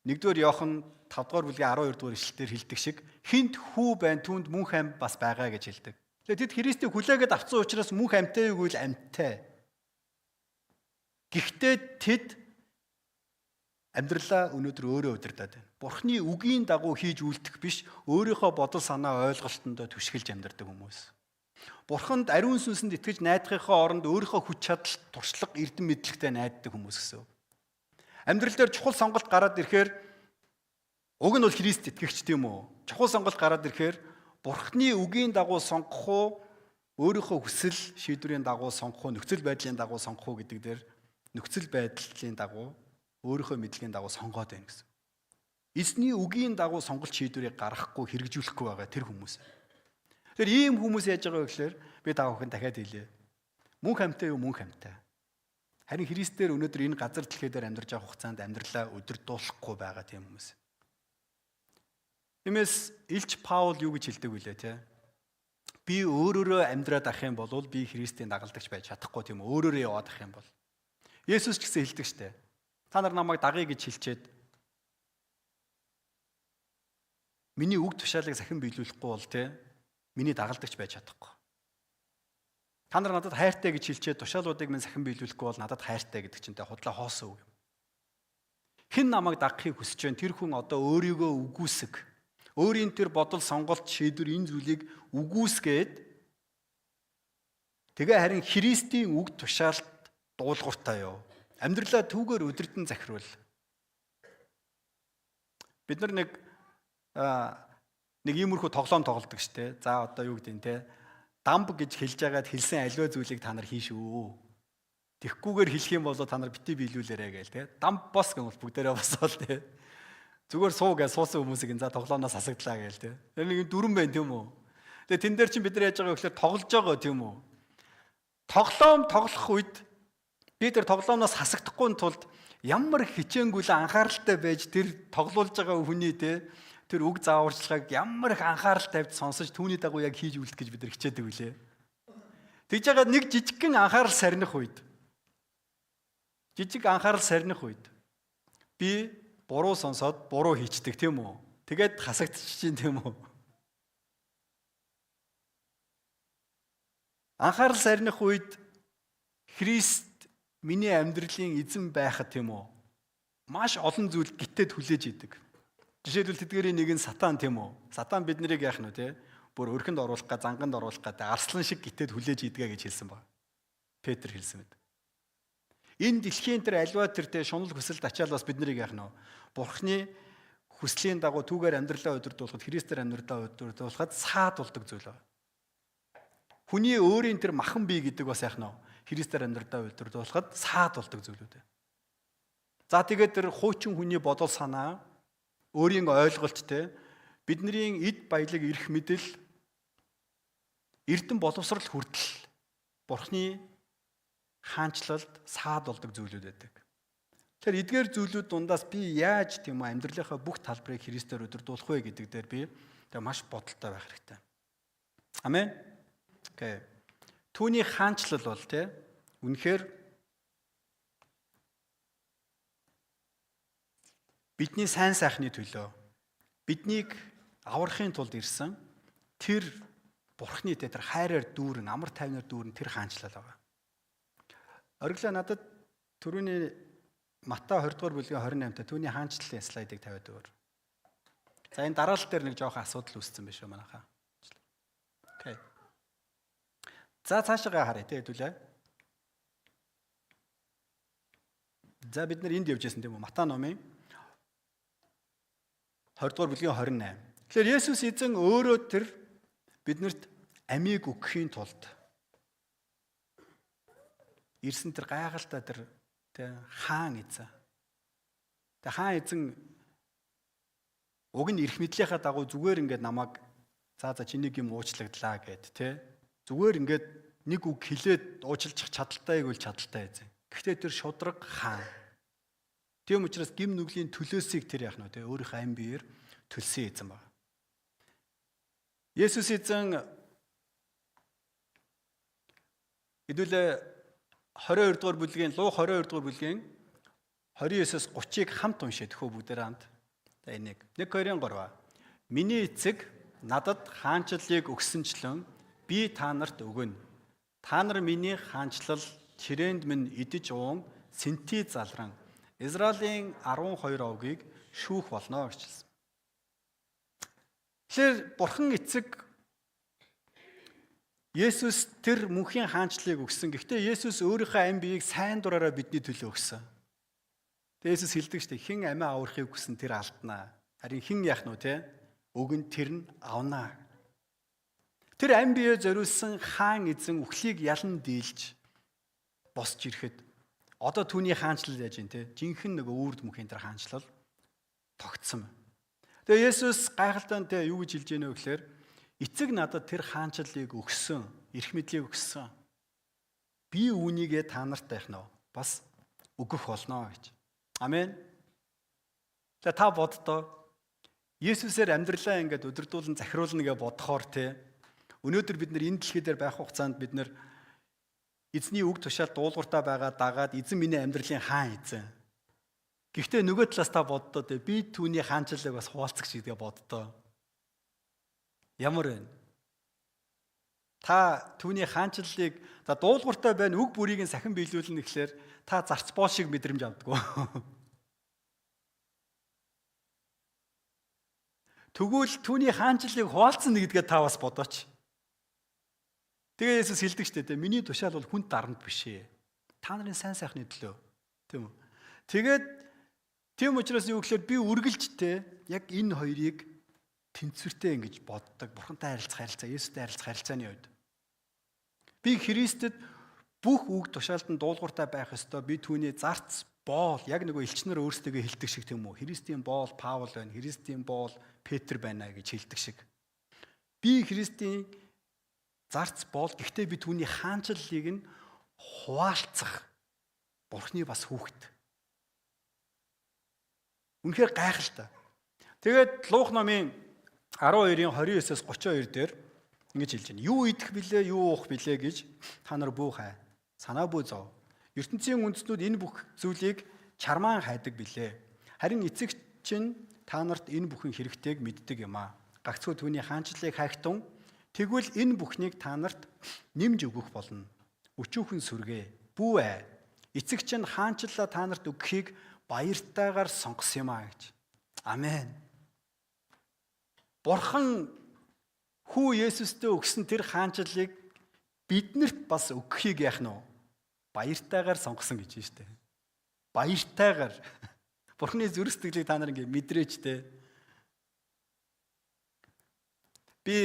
1-р Иохан 5-р бүлгийн 12-р ишлэлээр хэлдэг шиг хинт хүү байна түүнд мөнх ам бас байгаа гэж хэлдэг. Тэгэхээр тэд Христийг хүлээгээд авсан учраас мөнх амьтаа юу гэвэл амьтаа. Гэхдээ тэд амьдралаа өнөөдөр өөрөө удирдаад байна. Бурхны үгийн дагуу хийж үйлдэх биш, өөрийнхөө бодол санаа ойлголтондоо түшгэлж амьдардаг хүмүүс. Бурханд ариун сүнсэнд итгэж найдахынхаа оронд өөрийнхөө хүч чадал, туршлага, эрдэм мэдлэгтэй найддаг хүмүүс гэсэн. Амьдрал дээр чухал сонголт гараад ирэхээр уг нь бол Христ итгэгч тийм үү? Чухал сонголт гараад ирэхээр Бурхны үгийн дагуу сонгох уу, өөрийнхөө хүсэл шийдвэрийн дагуу сонгох уу, нөхцөл байдлын дагуу сонгох уу гэдэг дээр нөхцөл байдлын дагуу өөрийнхөө мэдлийн дагуу сонгоод байна гэсэн. Эзний үгийн дагуу сонголт шийдвэрийг гаргахгүй хэрэгжүүлэхгүй байгаа тэр хүмүүс. Тэгэхээр ийм хүмүүс яаж байгаа вэ гэхээр би та бүхэн дахиад хэлье. Мөнх амьтаа юу мөнх амьтаа. Харин Христээр өнөөдөр энэ газар дэлхий дээр амьдарч байгаа хугацаанд амьдралаа удирдуулахгүй байгаа тийм хүмүүс. Тиймээс Илч Паул юу гэж хэлдэг вүлээ те? Би өөрөөрөө амьдраад ах юм бол би Христийн дагалдагч байж чадахгүй тийм үү? Өөрөөрөө яваад ах юм бол. Есүс ч гэсэн хэлдэг штэ. Та нар намайг дагъя гэж хэлчихэд миний үг тушаалыг сахин биелүүлэхгүй бол те миний дагалдагч байж чадахгүй. Та нар надад хайртай гэж хэлчихэд тушаалуудыг минь сахин биелүүлэхгүй бол надад хайртай гэдэг чинь те худлаа хоосон үг юм. Хэн намайг дагахыг хүсэж байна? Тэр хүн одоо өөрийгөө үгүйсэг. Өөрийн тэр бодол, сонголт, шийдвэр энэ зүйлийг үгүйсгээд тэгээ харин Христийн үг тушаалд дуулууртай юу? Амьдралаа түүгээр өдөрдөн захируул. Бид нар нэг иймэрхүү тоглоом тоглодог штэ. За одоо юу гэдэг нь те дамб гэж хэлж байгаад хэлсэн аливаа зүйлийг та нар хийн шүү. Тэгхгүйгээр хэлэх юм бол та нар бити биелүүлээрэ гээл те. Дамб бос гэвэл бүгдээрээ босоол те. Зүгээр суу гэж суусан хүмүүсийг за тоглоомноос асагдлаа гээл те. Тэр нэг дүрэн байна тийм үү? Тэгээ тэн дээр чинь бид нар яаж байгаа вэ гэхээр тоглож байгаа тийм үү? Тоглоом тоглох үед би тэр тоглоомноос хасагдахгүй тулд ямар хичээнгүйл анхааралтай байж тэр тоглуулж байгаа хүний те тэр үг зааварчилгааг ямар их анхаарал тавьж сонсож түүний дагуу яг хийж үлдэх гэж бид нар хичээдэг үлээ. Тэгж байгаа нэг жижигхэн анхаарал сарних үед би буруу сонсоод буруу хийчдэг тийм үү? Тэгээд хасагдчих чинь тийм үү? Анхаарал сарних үед Христ миний амьдралын эзэн байхад тийм үү? Маш олон зүйл гитэд хүлээж идэг. Жишээлбэл тэдгээрийн нэг нь сатан тийм үү? Сатан биднийг яах нь вэ? Бүр өрхөнд оруулах га, занганд оруулах га, арслан шиг гитэд хүлээж идгээ гэж хэлсэн баг. Петр хэлсэн мэт. Энэ дэлхийн тэр альва тэр шунал хүсэлд ачаал бас биднийг яах нь вэ? Бурхны хүслийн дагуу түүгээр амьдралаа удирдуулахад, Христээр амьдралаа удирдуулахад саад болдог зүйл байна. Хүний өөрийн тэр махан бие гэдэг бас яах нь вэ? Христээр амьдралаа удирдуулахад саад болдог зүйлүүд. За тэгээд тэр хуучин хүний бодол санаа, өөрийн ойлголттой бидний эд баялаг эрх мэдэл, эрдэм боловсрал хүртэл Бурхны хаанчлалд саад болдог зүйлүүд байдаг. Тэгэхээр эдгээр зүйлүүд дундаас би яаж тийм амьдралынхаа бүх талбарыг Христээр удирдуулах вэ гэдэг дээр би маш бодолтой байх хэрэгтэй. Амен. Окей. Түүний хаанчлал бол үнэхээр бидний сайн сайхны төлөө биднийг аврахын тулд ирсэн тэр Бурхны тэр хайраар дүүрэн, амар тайвнаар дүүрэн тэр хаанчлал байгаа. Ориглоо надад түрүүний Матай 20 дугаар бүлгийн 28-та түүний хаанчлалын слайдыг тавиад өгөр. За энэ дараалал дээр нэг жоохон асуудал үүссэн биш үү манайхаа. Окей. За цаашаа харъя хэдүүлээ. За бид нар энд явж байсан тийм үү? Матай номын 20 дугаар бүлгийн 28. Тэгэхээр Есүс эзэн өөрөө тэр биднэрт амийг өгөхийн тулд ирсэн тэр гайхалтай тэр хаан эзэн. Тэр хаан эзэн уг нь эрх мэдлийнхаа дагуу зүгээр ингээд намайг за чиний юм уучлагдлаа гэд зүгээр ингээд нэг үг хэлээд уучлах чадaltaйг үл чадaltaй эзэн. Гэхдээ тэр шудраг хаан. Тийм учраас гим нүглийн төлөөсийг тэр яах нь өөрийнхөө ам биеэр төлсөн эзэн байна. Есүс эзэн хэдүүлээ 22 дугаар бүлгийн Луг 22 дугаар бүлгийн 29-с 30-ыг хамт уншээ төхөө бүгдээр хамт. За энийг 1-2-3. Миний эцэг надад хаанчлалыг өгсөнчлэн би та нарт өгнө. Та нар миний хаанчлал чирээнд минь идэж уун сэнти залран Израилийн 12 овгийг шүүх болно гэж хэлсэн. Тэгэхээр Бурхан эцэг Есүс тэр мөнхийн хаанчлалыг өгсөн. Гэхдээ Есүс өөрийнхөө ам биеийг сайн дураараа бидний төлөө өгсөн. Тэгээ Есүс хэлдэг шүү дээ. Хэн амиа аврахыг хүсэн тэр алднаа. Харин хэн яах нь вэ? Өгөн тэр нь авнаа. Тэр ам биеэ зориулсан хаан эзэн үхлийг ялан дийлж босч ирэхэд одоо түүний хаанчлал яаж юм те? Жинхэнэ нэг үрд мөнхийн тэр хаанчлал тогтсон. Тэгээ Есүс гайхалтай юу гэж хэлж яанэ вэ гэхээр эцэг надад тэр хаанчлалыг өгсөн, эрх мэдлийг өгсөн. Би үүнийгээ та нарт байх нь бас өгөх болно гэж. Амен. Тэгээ та боддоо Есүсээр амьдралаа ингээд өдөрдүүлэн захируулна гэж бодохоор өнөөдөр бид нар энэ дэлхий дээр байх хугацаанд бид нар эзний үг тушаал дуулууртаа байгаа дагаад эзэн миний амьдралын хаан эзэн. Гэхдээ нөгөө талаас та боддоо би түүний хаанчлалыг бас хуваалцах шийдгээ боддоо. Ямар вэ? Та түүний хаанчлалыг дуулууртаа байна үг бүрийг нь сахин биелүүлнэ гэхлээр та зарц боол шиг мэдрэмж авдаггүй. Тэгвэл түүний хаанчлалыг хуваалцсан гэдгээ та бас бодооч. Тэгээ Есүс хэлдэг шүү дээ. Миний тушаал бол хүнд дарамт биш ээ. Та нарын сайн сайхны төлөө. Тийм үү? Тэгээд тийм учраас юу гэхээр би үргэлжтэй яг энэ хоёрыг тэнцвэртэй ингэж боддог. Бурхантай харилцах харилцаа, Есүстэй харилцах харилцааны үед. Би Христэд бүх үг тушаалтанд дуулууртай байх ёстой. Би түүний зарц боол яг нөгөө элчнэр өөрсдөө хэлдэг шиг тийм үү? Христийн боол Паул байна. Христийн боол Петр байна гэж хэлдэг шиг. Би Христийн зарц боол гэхдээ би түүний хаанчлалыг нь хуваалцах Бурхны бас хүүхэд. Үнэхээр гайхалтай. Тэгээд Луг номын 12-ын 29-с 32 дээр ингэж хэлж байна. Юу идэх билээ, юу уух билээ гэж та нар бүү хай. Санаа бүү зов. ертөнцийн үндэстнүүд энэ бүх зүйлийг чармаан хайдаг билээ. Харин эцэг чинь та нарт энэ бүхэн хэрэгтэйг мэддэг юм аа. Гагцхүү түүний хаанчлалыг хайхтун Тэгвэл энэ бүхнийг та нарт нэмж өгөх болно. Өчүүхэн сүргээ. Бүү. Эцэг чинь хаанчлаа та нарт өгөхийг баяртайгаар сонгосон юм а гэж. Амен. Бурхан хүү Есүстэй өгсөн тэр хаанчлалыг биднэрт бас өгөхийг яах нь вэ? Баяртайгаар сонгосон гэж байна шүү дээ. Баяртайгаар. Бурханы зүрх сэтгэлийг та нар ингэ мэдрээч дээ. Би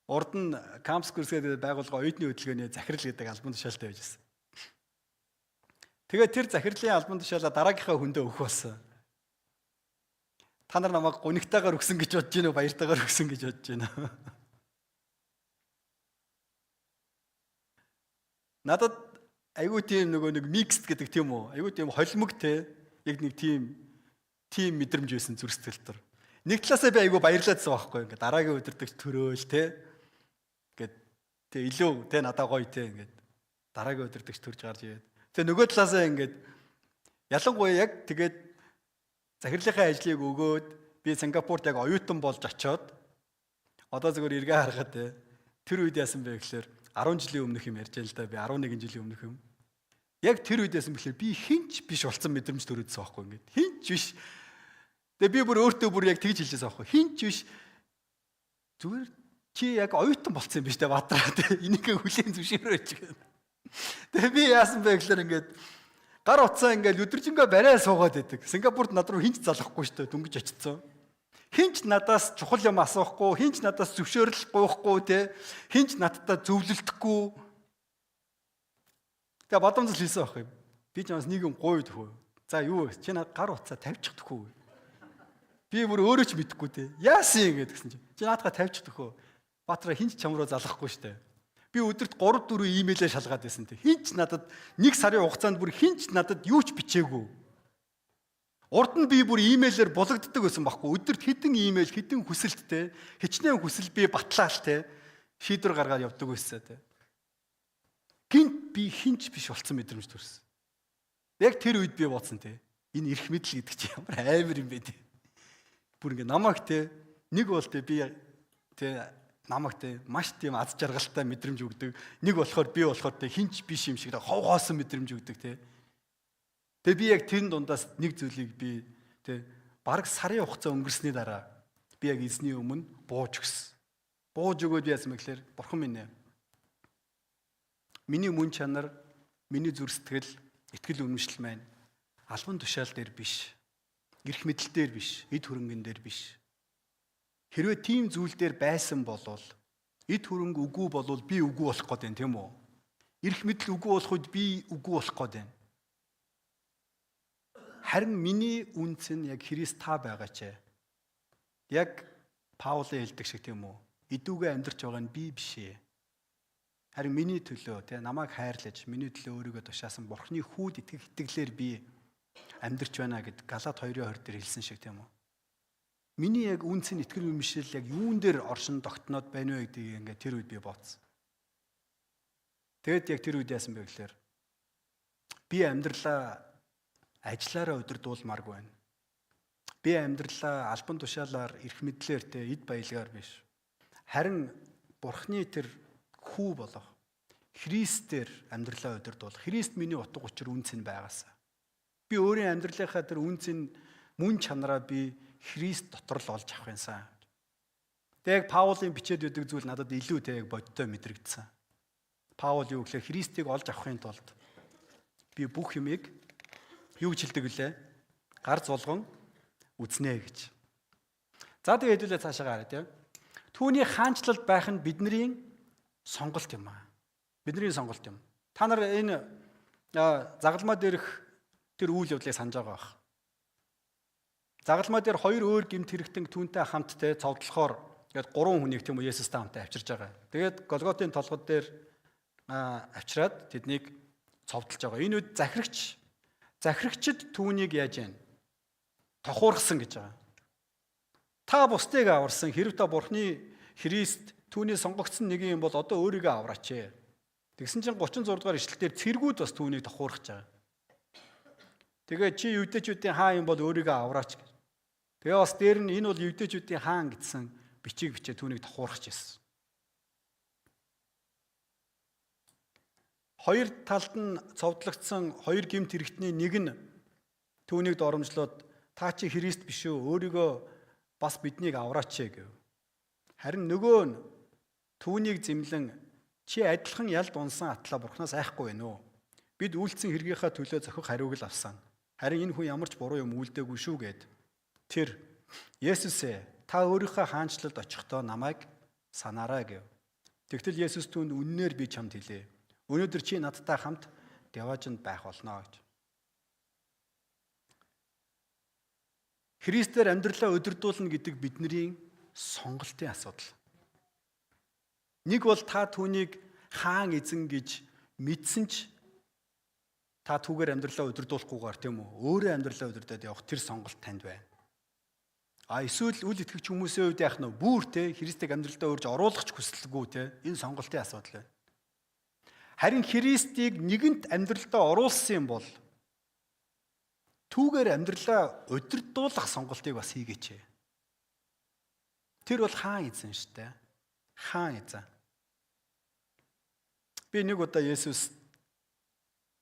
урд нь кампус курсгээд байгуулга оюутны хөдөлгөөний захирал гэдэг албан тушаалтай байж байсан. Тэгээд тэр захирлын албан тушаалаа дараагийнхаа хүндээ өгөх болсон. Та нар намайг гунигтайгаар өгсөн гэж бодож байна уу, баяртайгаар өгсөн гэж бодож байна уу? Надад айгүй тийм нэг микс гэдэг тийм үү? Айгүй тийм холимог те. Яг нэг тийм мэдрэмж байсан зүрх сэтгэлтэр. Нэг талаасаа би айгүй баярлаадсан байхгүй. Ингээд дараагийн өдөртөг төрөөл те. Ингээд те илүү те надаа гоё те ингээд дараагийн өдөртөг төрж гарч ирээд. Тэгээ нөгөө талаасаа ингээд ялангуяа яг тэгээд захирлынхаа ажлыг өгөөд би Сингапурт яг оюутан болж очиод одоо зөвхөн эргээ харахад те тэр үед яасан бэ гэхээр 10 жилийн өмнөх юм ярьж байл да би 11 жилийн өмнөх юм. Яг тэр үед яасан бэхээр би хинч биш болсон мэдрэмж төрөөдсөн байхгүй ингээд. Хинч биш. Тэгээ би бүр өөртөө бүр яг тэгж хэлжсэн байхгүй. Хинч биш. Зүгээр чи яг оюутан болсон юм биш үү Бадраа те энийг хүлээн зөвшөөрөөч гэх. Тэгээ би яасан бэ гэхээр ингээд гар утсаа ингээд өдөржингөө барай суугаад байдаг. Сингапурт над руу хинч залахгүй шүү дээ дөнгөж очицсан. Хинч надаас чухал юм асуухгүй, хинч надаас зөвшөөрөл гуйхгүй те. Хинч надтай зөвлөлдөхгүй. Тэгээ бодомжл хэлсэн байх юм. Би ч бас нэг юм гуйд хөө. За юу вэ? Чи надад гар утсаа тавьчихдаггүй. Би бүр өөрөө ч мэдэхгүй те. Яасан ингэ гэсэн чинь. Чи наадгаа тавьчихдаг хөө. Баатараа хинч чам руу залахгүй шүү дээ. Би өдөрт 3-4 имэйлээ шалгаад байсан те. Хинч надад нэг сарын хугацаанд бүр хинч надад юу ч бичээгүй. Урд нь би бүр имэйлээр булагддаг байсан байхгүй. Өдөрт хэдэн имэйл, хэдэн хүсэлттэй, хичнээн хүсэл би батлаал те. Шийдвэр гаргаад явдаг байсан те. Гинт би хинч биш болсон мэдрэмж төрсөн. Яг тэр үед би бодсон те. Энэ эрх мэдэл гэдэг чинь ямар амар юм бэ те. Бүр ингээ намайг те нэг бол те би те намайг те маш тийм аз жаргалтай мэдрэмж өгдөг. Нэг болохоор би болохоор те хинч биш юм шиг ховгоосон мэдрэмж өгдөг те. Тэгээ би яг тэр дундаас нэг зүйлийг би те бараг сарын хугацаа өнгөрсний дараа би яг эзний өмнө бууж өгсөн. Бууж өгөөд яасан бэ гэхээр бурхан минь ээ. Миний мөн чанар, миний зүрх сэтгэл, итгэл үнэмшил маань албан тушаал дээр биш. Эрх мэдэл дээр биш, эд хөрөнгөн дээр биш. Хэрвээ тийм зүйл дээр байсан болвол эд хөрөнгө үгүй болвол би үгүй болох гээд байна тийм үү? Эрх мэдэл үгүй болоход би үгүй болох гээд байна. Харин миний үнц нь яг Христ та байгаач. Яг Паулын хэлдэг шиг тийм үү? Идүүгээ амьдарч байгаа нь би биш ээ. Харин миний төлөө те намайг хайрлаж, миний төлөө өөрийгөө тушаасан Бурхны хүүд итгэх итгэлээр би амьдарч байна гэд Галаат 2:20 дээр хэлсэн шиг тийм үү? Миний яг үнцэн итгэл үнэмшил яг юун дээр оршин тогтноод байна вэ гэдгийг ингээд тэр үед би бодсон. Тэгэд яг тэр үед яасан бэ гэхээр би амьдралаа ажиллаараа удирдуулмааргүй байна. Би амьдралаа албан тушаалаар эрх мэдлэр те эд баялгаар биш. Харин Бурхны тэр хүү болох Христээр амьдралаа удирдуул. Христ миний утга учир үнц нь байгаасаа. Би өөрийн амьдралынхаа тэр үнцэн мөн чанараа би Христ дотор л олж авах юмсан. Тэг Паулийн бичээд өгдөг зүйл надад илүү тэг бодтой мэдрэгдсэн. Паул юу гэхээр Христийг олж авахын тулд би бүх юмыг юу гэж хэлдэг вүлээ? Гар зулган үзнэ гэж. За тэгээ хэдүүлээ цаашаа гараа тийм. Түүний хаанчлалд байх нь бидний сонголт юм аа. Бидний сонголт юм. Та нар энэ загалмаа дээрх тэр үйл явдлыг санаж байгаа бах. Загалмаа дээр хоёр өөр гэмт хэрэгтэн түүнтэй хамттай цовдлохоор гээд 3 хүнийг тийм үү Есүстэй хамтаа авчирж байгаа. Тэгээд Голготын толгод дээр авчираад тэднийг цовдлж байгаа. Энэ үед захирагчид түүнийг яаж яана? Тохуургасан гэж байгаа. Та бусдыг аварсан хэрв та Бурхны Христ түүний сонгогдсон нэг юм бол одоо өөрийгөө авраач. Тэгсэн чинь 36 дугаар ишлэлээр цэргүүд бас түүнийг тохуургаж байгаа. Тэгээ чи юдэчүүдийн хаан юм бол өөрийгөө авраач. Тэгээ бас дээр нь энэ бол юдэчүүдийн хаан гэсэн бичиг бичээ түүнийг тохуурч ирсэн. Хоёр талд нь цовдлогдсон хоёр гэмт хэрэгтний нэг нь түүнийг доромжлоод та чи Христ биш үү? Өөрийгөө бас биднийг авраач гэв. Харин нөгөө нь түүнийг зэмлэн чи адилхан ялд унсан атлаа бурхнаас айхгүй байна уу? Бид үйлцэн хэргийнхаа төлөө зохих хариуг л авсан. Харин энэ хүн ямар ч буруу юм үйлдээгүй шүү гэд. Тэр Есүсээ та өөрийнхөө хаанчлалд очихдоо намайг санаарай гэв. Тэгтэл Есүс түүнд үннээр би чамд хэлээ. Өнөөдөр чи надтай хамт Деважинд байх болно гэж. Христээр амьдралаа өдөрдүүлнэ гэдэг бидний сонголтын асуудал. Нэг бол та түүнийг хаан эзэн гэж мэдсэн ч та түүгээр амьдралаа өдөрдүүлэхгүйгээр тийм үү? Өөрөө амьдралаа өдөрдөөд явах тэр сонголт танд байна. Эсвэл үл итгэгч хүмүүсийн үед яах нь бүр те Христийг амьдралдаа урьж оруулах ч хүсэлгүй те энэ сонголтын асуудал байна. Харин Христийг нэгэнт амьдралдаа оруулсан юм бол түүгээр амьдралаа удирдуулах сонголтыг бас хийгээч. Тэр бол хаан эзэн шүү дээ. Хаан эзэн. Би нэг удаа Есүс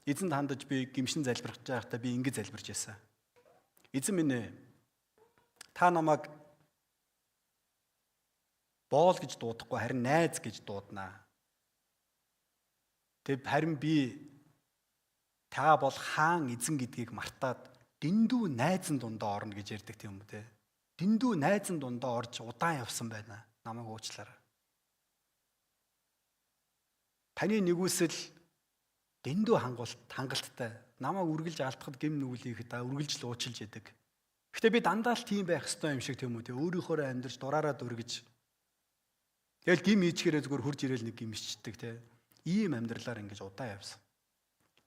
эзэнд хандаж би гимшин залбирч байхдаа би ингэж залбирч байсан. Эзэн минь ээ, та намайг боол гэж дуудахгүй харин найз гэж дууднаа. Тэг харин би та бол хаан эзэн гэдгийг мартаад дэндүү найзан дундаа орно гэж ярьдаг тийм үү те. Дэндүү найзан дундаа орж удаан явсан байна. Намайг уучлаарай. Таны нэгүсэл дэндүү хангалттай. Намайг үргэлж алдахад гэм нүглийхэд үргэлж л уучлж яадаг. Гэтэ би дандаа л тийм байх ёстой юм шиг тийм үү те. Өөрийнхөө амьдарч дураараа дүргэж. Тэгэл гим ийчгээрээ зүгээр хурж ирээл нэг гимшчихдэг те. Ийм амьдралаар ингэж удаан явсан.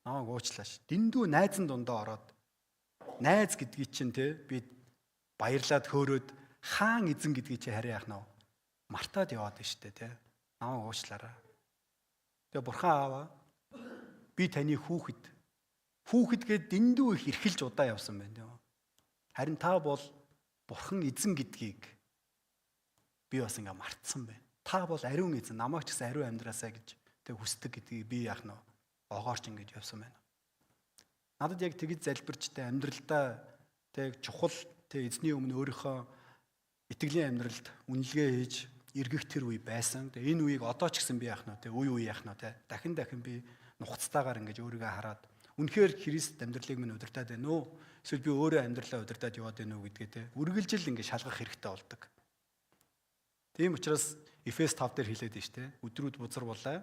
Намайг уучлаач. Дэндүү найзан дундаа ороод найз гэдгийг чинь те би баярлаад хөөрөөд хаан эзэн гэдгийг чи харин яах нь вэ? Мартаад яваад байна штэ те. Намайг уучлаарай. Тэгээ бурхан ааваа би таны хүүхэд. Хүүхэд гээд дэндүү их эрхэлж удаан явсан байна тийм үү? Харин та бол бурхан эзэн гэдгийг би бас ингээ мартсан байна. Та бол ариун эзэн, намайг ч гэсэн ариун амьдраасаа гэж тэг хүсдэг гэдгийг би яах нь вэ? Огоорч ингэж явсан байна. Надад яг тэгж залбирчтай амьдралдаа тэг чухал тэг эзний өмнө өөрийнхөө итгэлийн амьдралд үнэлгээ хийж эргэх тэр үе байсан. Тэг энэ үеийг одоо ч гэсэн би яах нь вэ? Үе яах нь вэ? Дахин би нухацтайгаар ингэж өөрийгөө хараад үнэхээр Христ амьдралыг минь удирдах байна уу? Эсвэл би өөрөө амьдралаа удирдах яваад байна уу гэдгээ те үргэлжил ингэж шалгах хэрэгтэй болдог. Тийм учраас Эфес 5 дээр хэлээд байна шүү дээ. Өдрүүд бузар булаа.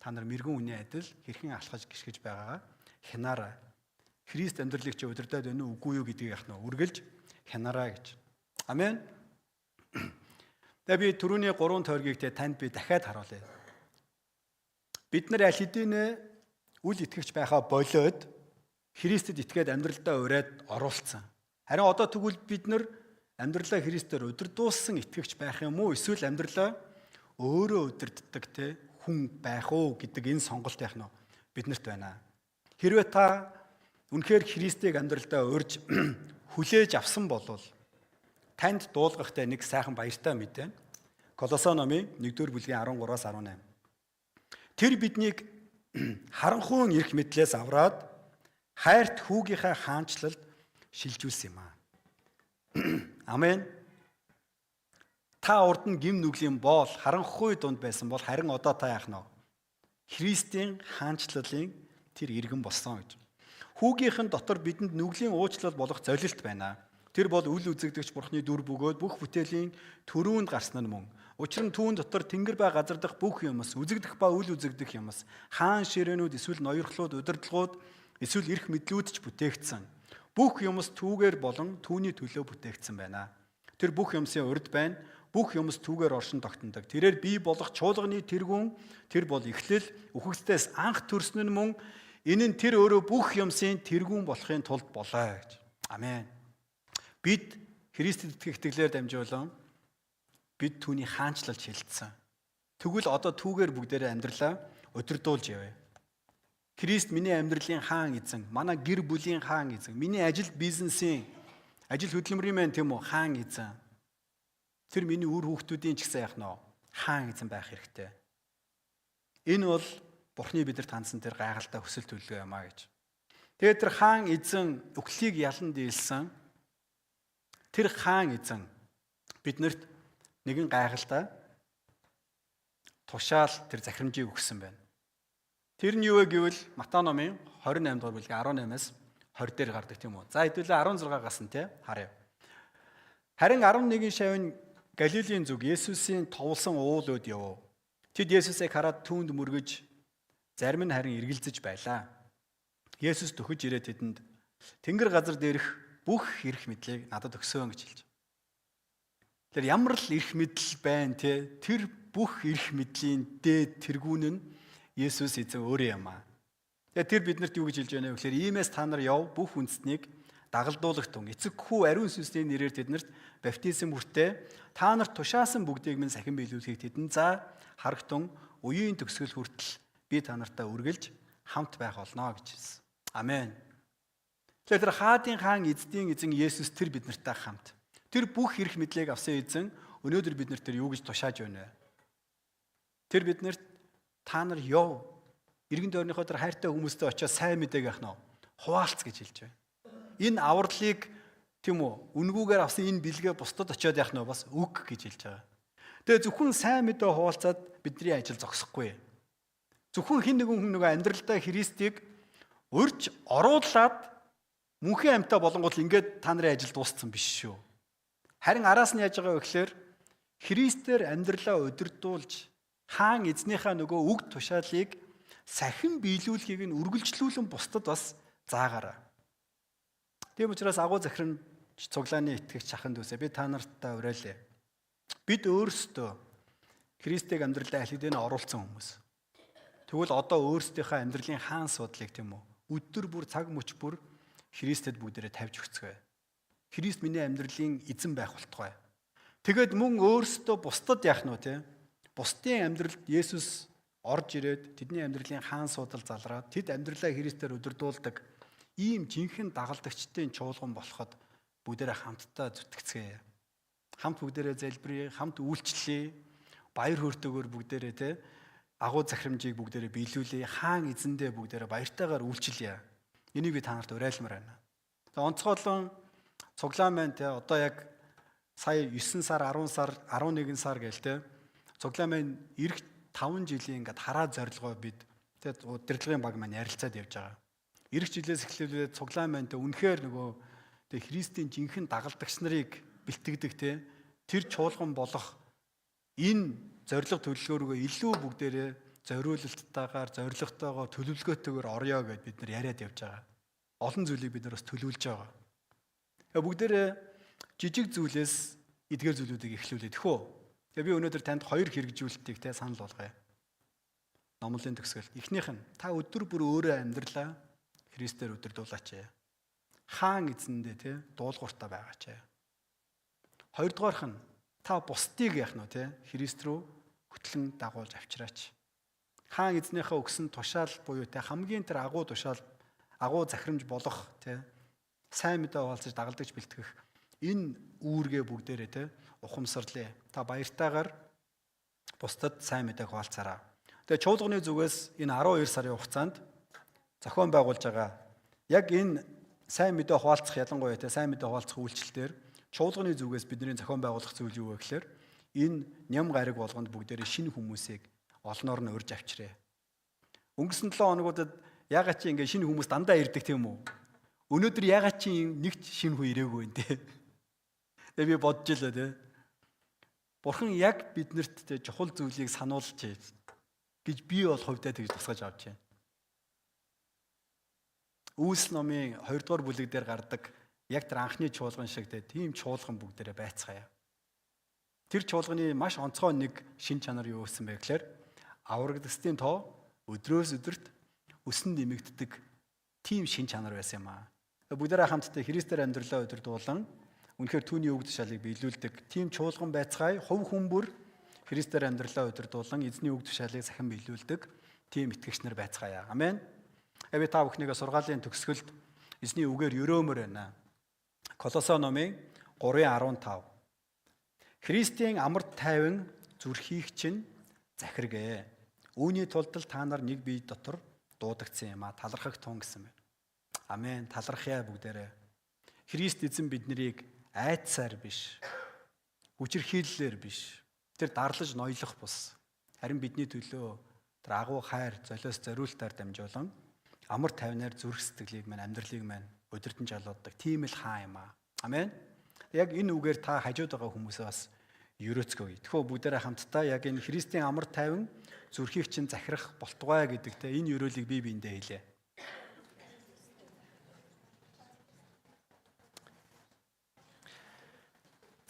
Та нар мэрэгэн үний адил хэрхэн алхаж гიშгэж байгаагаа хянаарай. Христ амьдралыг чи удирдах байна уу үгүй юу гэдгийг яах нь үргэлж хянаарай гэж. Амен. Тэгээ би түрүүний 3 тойргийг танд би дахиад харуулъя. Бид нар аль хэдийнэ үл итгэгч байхаа болоод Христэд итгээд амьдралдаа ураад оруулсан. Харин одоо тэгвэл бид нар амьдралаа Христээр удирдуулсан итгэгч байх юм уу? Эсвэл амьдралаа өөрөө удирддаг те хүн байх уу гэдэг энэ сонголт яах нь биднэрт байна. Хэрвээ та үнэхээр Христийг амьдралдаа урьж хүлээж авсан бол танд дуулгахтай нэг сайхан баяртай мэдээ. Колосе номын 1-р бүлгийн 13-аас 18. Тэр биднийг харанхуй эрх мэдлээс авраад хайрт хүүгийнхээ хаанчлалд шилжүүлсэн юм аа. Амен. Та урд нь гим нүглийн боол харанхуй дунд байсан бол харин одоо та яах нь вэ? Христийн хаанчлалын тэр иргэн болсон гэж. Хүүгийнхэн дотор бидэнд нүглийн уучлал болох золилт байна. Тэр бол үл үзэгдэгч Бурхны дүр бөгөөд бүх бүтээлийн төрөөнд гарсан нь мөн. Учир нь түүн дотор тэнгэр ба газар дах бүх юмс, үзэгдэх ба үл үзэгдэх юмс, хаан ширээнүүд, эсвэл ноёрхлууд, удирдлагууд, эсвэл эрх мэдлүүд ч бүтээгдсэн. Бүх юмс түүгээр болон түүний төлөө бүтээгдсэн байна. Тэр бүх юмсын урд байна. Бүх юмс түүгээр оршин тогтнодог. Тэрээр бий болох чуулганы тэргүүн, тэр бол эхлэл, үхэгсдээс анх төрсөн нь мөн. Энэ нь тэр өөрөө бүх юмсын тэргүүн болохын тулд болоо гэж. Амен. Бид Христэд итгэх итгэлээр дамжуулан бид түүний хаанчлалд шилжсэн. Тэгвэл одоо түүгээр бүгдээрээ амьдралаа удирдуулж явъя. Христ миний амьдралын хаан эзэн, манай гэр бүлийн хаан эзэн, миний ажил бизнесийн, ажил хөдөлмөрийн маань тийм үү хаан эзэн. Тэр миний үр хүүхдүүдийн ч гэсэн яах нь хаан эзэн байх хэрэгтэй. Энэ бол Бурхны бидэнд хандсан тэр гайхалтай хүсэл төлөвлөгөө юм а гэж. Тэгээд тэр хаан эзэн үхлийг ялан дийлсэн. Тэр хаан эзэн биднэрт нэгэн гайхалтай тушаал тэр захирамжийг өгсөн байна. Тэр нь юу вэ гэвэл Матай номын 28 дугаар бүлэг 18-аас 20 дээр гардаг тийм үү. За хэдүүлээ 16-аас нь харъя. Харин 11 шавьын Галилийн зүг Есүсийн товлсон уулууд явв. Тэд Есүсийг хараад түүнд мөргөж, зарим нь харин эргэлзэж байлаа. Есүс төхөж ирээд тэдэнд тэнгэр газар дээрх бүх эрх мэдлийг надад өгсөн гэж хэлж. Тэр ямар л эрх мэдэл байна те, тэр бүх эрх мэдлийн дээд тэргүүн нь Есүс эзэн өөрөө юм аа. Тэгээ тэр биднэрт юу гэж хэлж байна вэ гэхээр иймээс та нар яв бүх үндэстнийг дагалдуулах тун эцэг хүү ариун сүнсний нэрээр тэднэрт баптизм хүртээ та нарт тушаасан бүгдийг минь сахин биелүүлэхийг тэдэнд за харагтун үеийн төгсгөл хүртэл би та нартай үргэлж хамт байх болно гэж хэлсэн. Амен. Тэгэхээр хаадын хаан эзэн Есүс тэр биднэртэй хамт. Тэр бүх эрх мэдлийг авсан эзэн өнөөдөр бид нарт юу гэж тушааж байна вэ? Тэр биднэрт та нар яв иргэн тойрныхоо тэр хайртай хүмүүстэй очиод сайн мэдээг яах нь хуваалц гэж хэлж байна. Энэ авралыг тийм үү үнгүүгээр авсан энэ бэлгээ бусдад очиод яах нь бас үг гэж хэлж байгаа. Тэгээ зөвхөн сайн мэдээ хуваалцаад бидний ажил зогсохгүй. Зөвхөн хин нэгэн хүн нөгөө амьдралдаа Христийг урьж оруулаад мөнхийн амьтаа болонгууд ингээд та нарын ажил дууссан биш шүү. Харин араас нь яаж байгаа вэ гэхээр Христээр амьдралаа удирдуулж хаан эзнийхээ нөгөө үг тушаалыг сахин биелүүлэхийг нь үргэлжлүүлэн бусдад бас заагаарай. Тийм учраас агуу захирам цуглааны итгэгч шахан дүүсээ би та нартай уриалъя. Бид өөрсдөө Христийг амьдралдаа аль хэдийн оруулсан хүмүүс. Тэгвэл одоо өөрсдийнхөө амьдралын хаан судлыг тийм үү өдөр бүр цаг мөч бүр Христэд бүгдээрээ тавьж өгцгөө. Христ миний амьдралын эзэн байх болтугай. Тэгэд мөн өөрсдөө бусдад яах нь вэ те? Бусдын амьдралд Есүс орж ирээд тэдний амьдралын хаан судал залраад тэд амьдралаа Христээр удирдуулдаг ийм жинхэнэ дагалдагчдын чуулган болоход бүгдээрээ хамтдаа зүтгэцгээе. Хамт бүгдээрээ залбирая, хамт үйлчлэе, баяр хөөртэйгээр бүгдээрээ те агуу захирамжийг бүгдээрээ биелүүлээ. Хаан эзэндээ бүгдээрээ баяртайгаар үйлчлэе. Энийг би та нарт уриалмаар байна. За онцгойлон цуглаан байна те одоо яг сая 9 сар, 10 сар, 11 сар гээл те цуглаан байна ирэх 5 жилийн ингээд хараа зорилгоо бид тэгээд удирдлагын баг маань ярилцаад явж байгаа. Ирэх жилээс эхлээд цуглаан байна те үнэхээр нөгөө тэг Христийн жинхэнэ дагалдагч нарыг бэлтгэдэг те тэр чуулган болох энэ зорилго төлөвлөгөөрөө илүү бүгдээрээ зориулалттайгаар зорилготойгоо төлөвлөгөөтэйгээр орё гэдээ бид нар яриад явж байгаа. Олон зүйлийг бид нар бас төлөвлөж байгаа. Бүгдээрээ жижиг зүйлээс эдгээр зүйлүүдийг эхлүүлээд хөө. Тэгээ би өнөөдөр танд хоёр хэрэгжүүлэлтийг те санал болгоё. Номлын төгсгөл. Эхнийх нь та өдөр бүр өөрөө амьдралаа Христээр удирдуулаач. Хаан эзэндээ те дуулууртаа байгаач. Хоёрдугаарх нь та бусдыг яах нь те Христ рүү хөтлөн дагуулж авчираач. Хаан эзнийхээ өгсөн тушаал буюу те хамгийн тэр агуу тушаал агуу захирамж болох те сайн мэдээ хуваалцаж дагалдаж бэлтгэх энэ үүргээ бүгдээрээ те ухамсарлаа. Та баяртайгаар бусдад сайн мэдээг хуваалцаараа. Тэгээ чуулганы зүгээс энэ 12 сарын хугацаанд зохион байгуулж байгаа яг энэ сайн мэдээ хуваалцах ялангуяа те сайн мэдээ хуваалцах үйлчлэлээр чуулганы зүгээс бидний зохион байгуулах зүйл юу вэ гэхээр энэ ням гариг болгонд бүгдээрээ шинэ хүмүүсийг олноор нь урьж авчирээ. Өнгөрсөн 7 хоногуудад ягаад чи ингэ шинэ хүмүүс дандаа ирдэг тийм үү? Өнөөдөр ягаад чи нэг шинэ хүн ирээгүй юм те? Тэгээ би бодож илээ те. Бурхан яг биднэрт те чухал зүйлийг сануулж гэж би бол хувьдаа тэгж тусгаж авч байна. Үйлс номын 2 дугаар бүлэг дээр гардаг яг тэр анхны чуулган шиг тийм чуулган бүгдээрээ байцгаая. Тэр чуулганы маш онцгой нэг шин чанар юу гэсэн бэ гэхээр аврагдсдын тоо өдрөөс өдөрт өсөн нэмэгддэг тийм шин чанар байсан юм аа. Бүгдээрээ хамтдаа Христээр амьдралаа удирдуулан үнэхээр түүний үг тушаалыг биелүүлдэг тийм чуулган байцгаая. Хувь хүн бүр Христээр амьдралаа удирдуулан эзний үг тушаалыг сахин биелүүлдэг тийм итгэгч нар байцгаая. Амен. Би та бүхнийгээ сургаалын төгсгөлд эзний үгээр өрөөмөр байна. Колосо номын 3:15. Христийн амар тайван зүрхийг чинь захиргээ. Үүний тулд л та нар нэг бие дотор дуудагдсан юм а. Талархах тун гэсэн байна. Амен. Талархъя бүгдээрээ. Христ эзэн биднийг айдсаар биш, хүчирхийллээр биш, тэр дарлаж ноёлох бус. Харин бидний төлөө тэр агуу хайр, золиос зориултаар дамжуулан амар тайвнаар зүрх сэтгэлийг мань, амьдралыг мань удирдан жалууддаг. Тийм л хаан юм а. Амен. Яг энэ үгээр та хажууд байгаа хүмүүсээ бас ерөөцгөөе. Тэгэхөө бүгдээрээ хамтдаа яг энэ Христийн амар тайван зүрхийг чинь захирах болтугай гэдэгтэй энэ ерөөлийг бие биендээ хэлээ.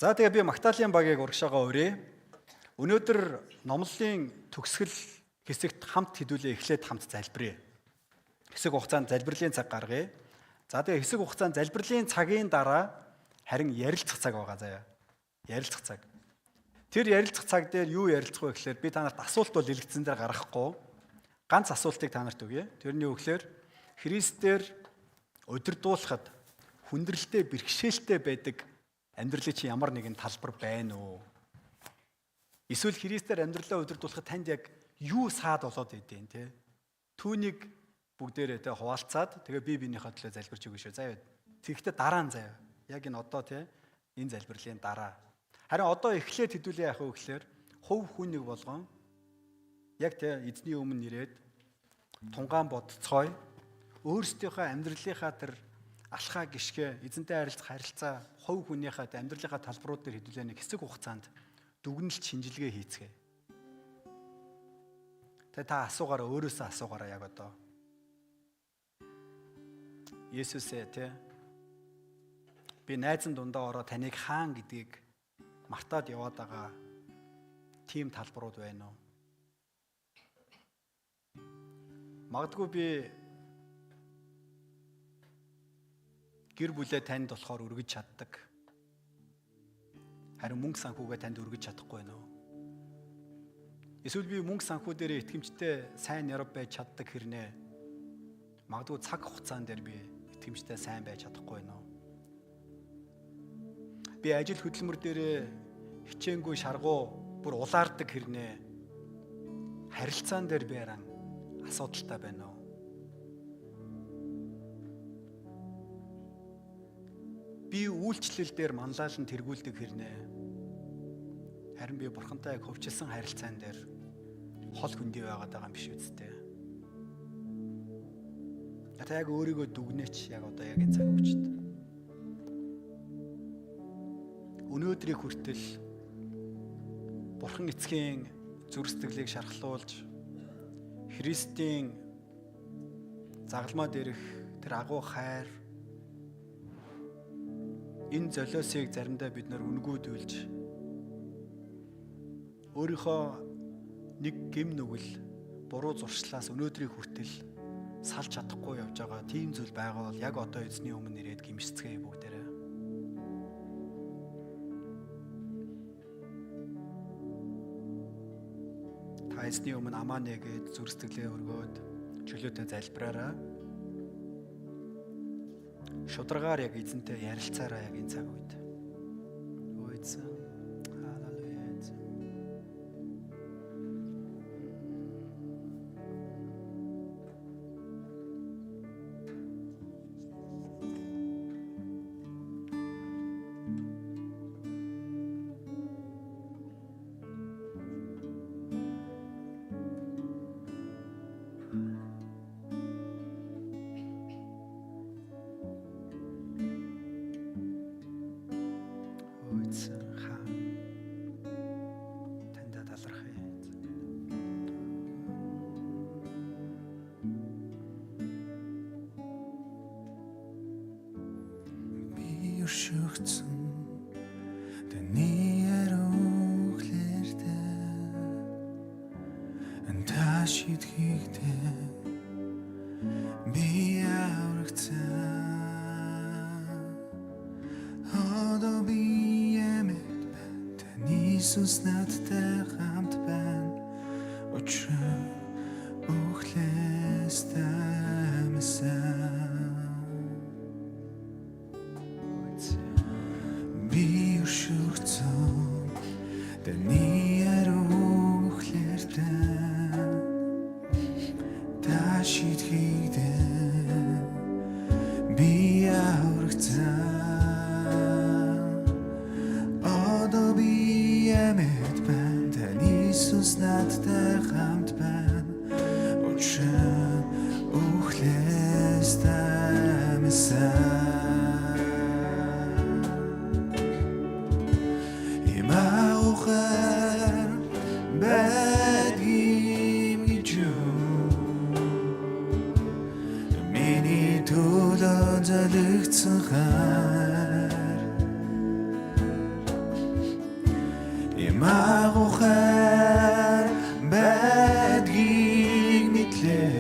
За тэгээ би Магдалины багийг урагшаага өрөө. Өнөөдөр номлолын төгсгөл хэсэгт хамт хэдүүлээ эхлээд хамт залбирая. Хэсэг хугацаанд залбирлын цаг гаргая. За тэгээ хэсэг хугацаанд залбирлын цагийн дараа харин ярилцах цаг байгаа заяа. Ярилцах цаг. Тэр ярилцах цаг дээр юу ярилцах вэ гэхээр би та нарт асуулт бол илгэсэн дээр гаргахгүй. Ганц асуултыг та нарт өгье. Тэрний үгээр Христээр удирдуулахад хүндрэлтэй бэрхшээлтэй байдаг амьдралын чи ямар нэгэн талбар байна уу? Эсвэл Христээр амьдралаа удирдуулахад танд яг юу саад болоод идэв те? Түүнийг бүгдээрээ те хуваалцаад тэгээ би биенийхээ төлөө залбирч өгнө шүү. Заяа. Тэгэхдээ дараа нь заяа. Яг энэ одоо те энэ залбирлын дараа. Харин одоо эхлээд хэдүүлээ яах вэ гэхээр хувь хүнийг болгон яг те эзний өмнө ирээд тунгаан бодцгоё. Өөрсдийнхөө амьдралынхаа тэр алхаа гიშгэ эзэнтэй харилцах харилцаа хувь хүнийхээ амьдралынхаа талбарууд дээр хэдүүлээ нэг хэсэг хугацаанд дүгнэлт шинжилгээ хийцгээе. Тэгээ та асуугаараа өөрөөсөө асуугаараа яг одоо. Есүсээ те би найзан дундаа ороо таныг хаан гэдгийг мартаад яваад байгаа тийм талбарууд байна уу? Магадгүй би гэр бүлээ танд болохоор өргөж чаддаг. Харин мөнгө санхүүгээ танд өргөж чадахгүй байна уу? Эсвэл би мөнгө санхүү дээр итгэмжтэй сайн ярав байж чаддаг хэрнээ. Магадгүй цаг хугацаан дээр би итгэмжтэй сайн байж чадахгүй байна уу? Би ажил хөдөлмөр дээр хичээнгүй шаргуу бүр улаардаг хэрнээ. Харилцаан дээр би харин асуудалтай байна уу? Би үйлчлэл дээр манлайлан тэргүүлдэг хэрнээ. Харин би бурхантай яг хөвчилсэн харилцаан дээр хол хөндий байгаад байгаа юм биш үсттэй. Та яг өөрийгөө дүгнээч яг одоо яг энэ цаг үчид. Өнөөдрийг хүртэл бурхан эцгийн зүрх сэтгэлийг шархлуулж Христийн загалмаа дээрх тэр агуу хайр энэ золиосыг заримдаа бид нар үнгүүдүүлж өөрийнхөө нэг гэм нүгэл буруу зуршлаас өнөөдрийг хүртэл салж чадахгүй явж байгаа тийм зүйл байгаа бол яг одоо эзний өмнө ирээд гимшцгээе бүгдээрээ. Та эзний өмнө амаа нэгээд зүрх сэтгэлээ өргөөд чөлөөтэй залбираараа. Шударгаар яг эзэнтэй ярилцаараа яг энэ цаг үед. Өө эзэн, халелуя эзэн. Өршөгцөн тэний ярууглэрдээ антаа шидхийгдээ би аврагцаа одоо би эмэт байна таны Иесус надтай хамт байна өчрөө өглөөс таймсаа би өршөгцөн Одоо би эмэт байна. Тань Иесус надтай хамт байна. Учир үхлээс таймсан. Имаухаар байдгийн гэж юу? Миний төлөө залгицсан хар. Имаухаар байдгийг мэдлээ.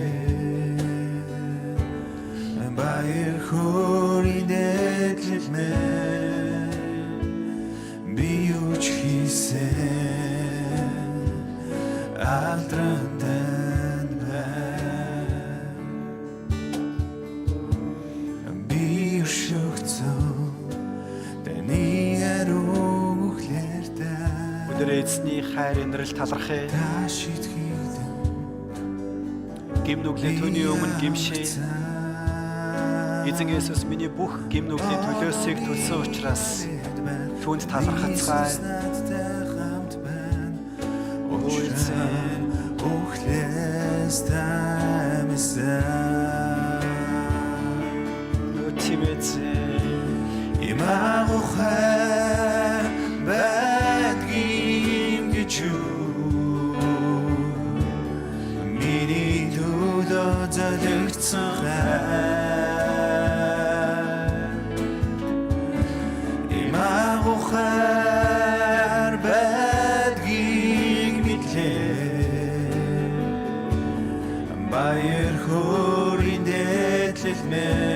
Баяр хөөрийн дэглэлмээ би юу ч хийсэн алдран би шөгцөө таны аруухлэртаа Өнөр эзний хайр инрэл талархъя. Гим нүглээ түүний өмнө гимшээ. Эзэн Есүс миний бүх гим нүглийн төлөөсийг төлсөн учраас түүнд талархацгаая. Ухлээс таймсан. Имаухаар байдгийн гэж юу? Миний төлөө залгицсан хар. Имаухаар байдгийг мэдлээ. Баяр хөөрийн дэглэлмээ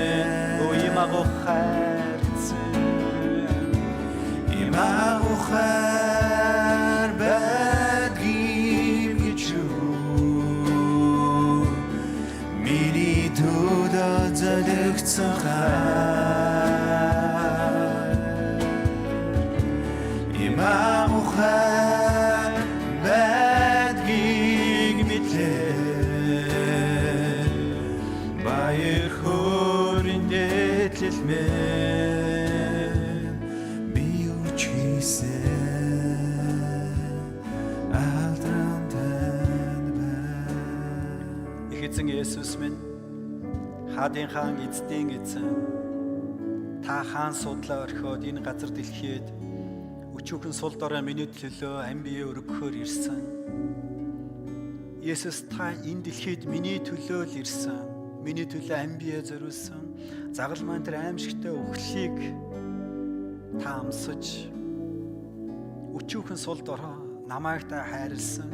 Имаухаар байдгийн гэж юу? Миний төлөө залгицсан хар. Имаухаар байдгийг мэдлээ. Баяр хөөрийн дэглэлмээ би юу ч хийсэн алдран байна. Их эзэн Есүс минь, хаадын хаан эзний эзэн, та хаан судлаа орхиод энэ газар дэлхийд өчүүхэн сул дорой миний төлөө ам бие өргөхөөр ирсэн. Есүс та энэ дэлхийд миний төлөө л ирсэн. Миний төлөө ам бие зориулсан. Загалмайн тэр аимшигтай үхлийг та амсаж өчүүхэн сул дорой намайг та хайрлсан.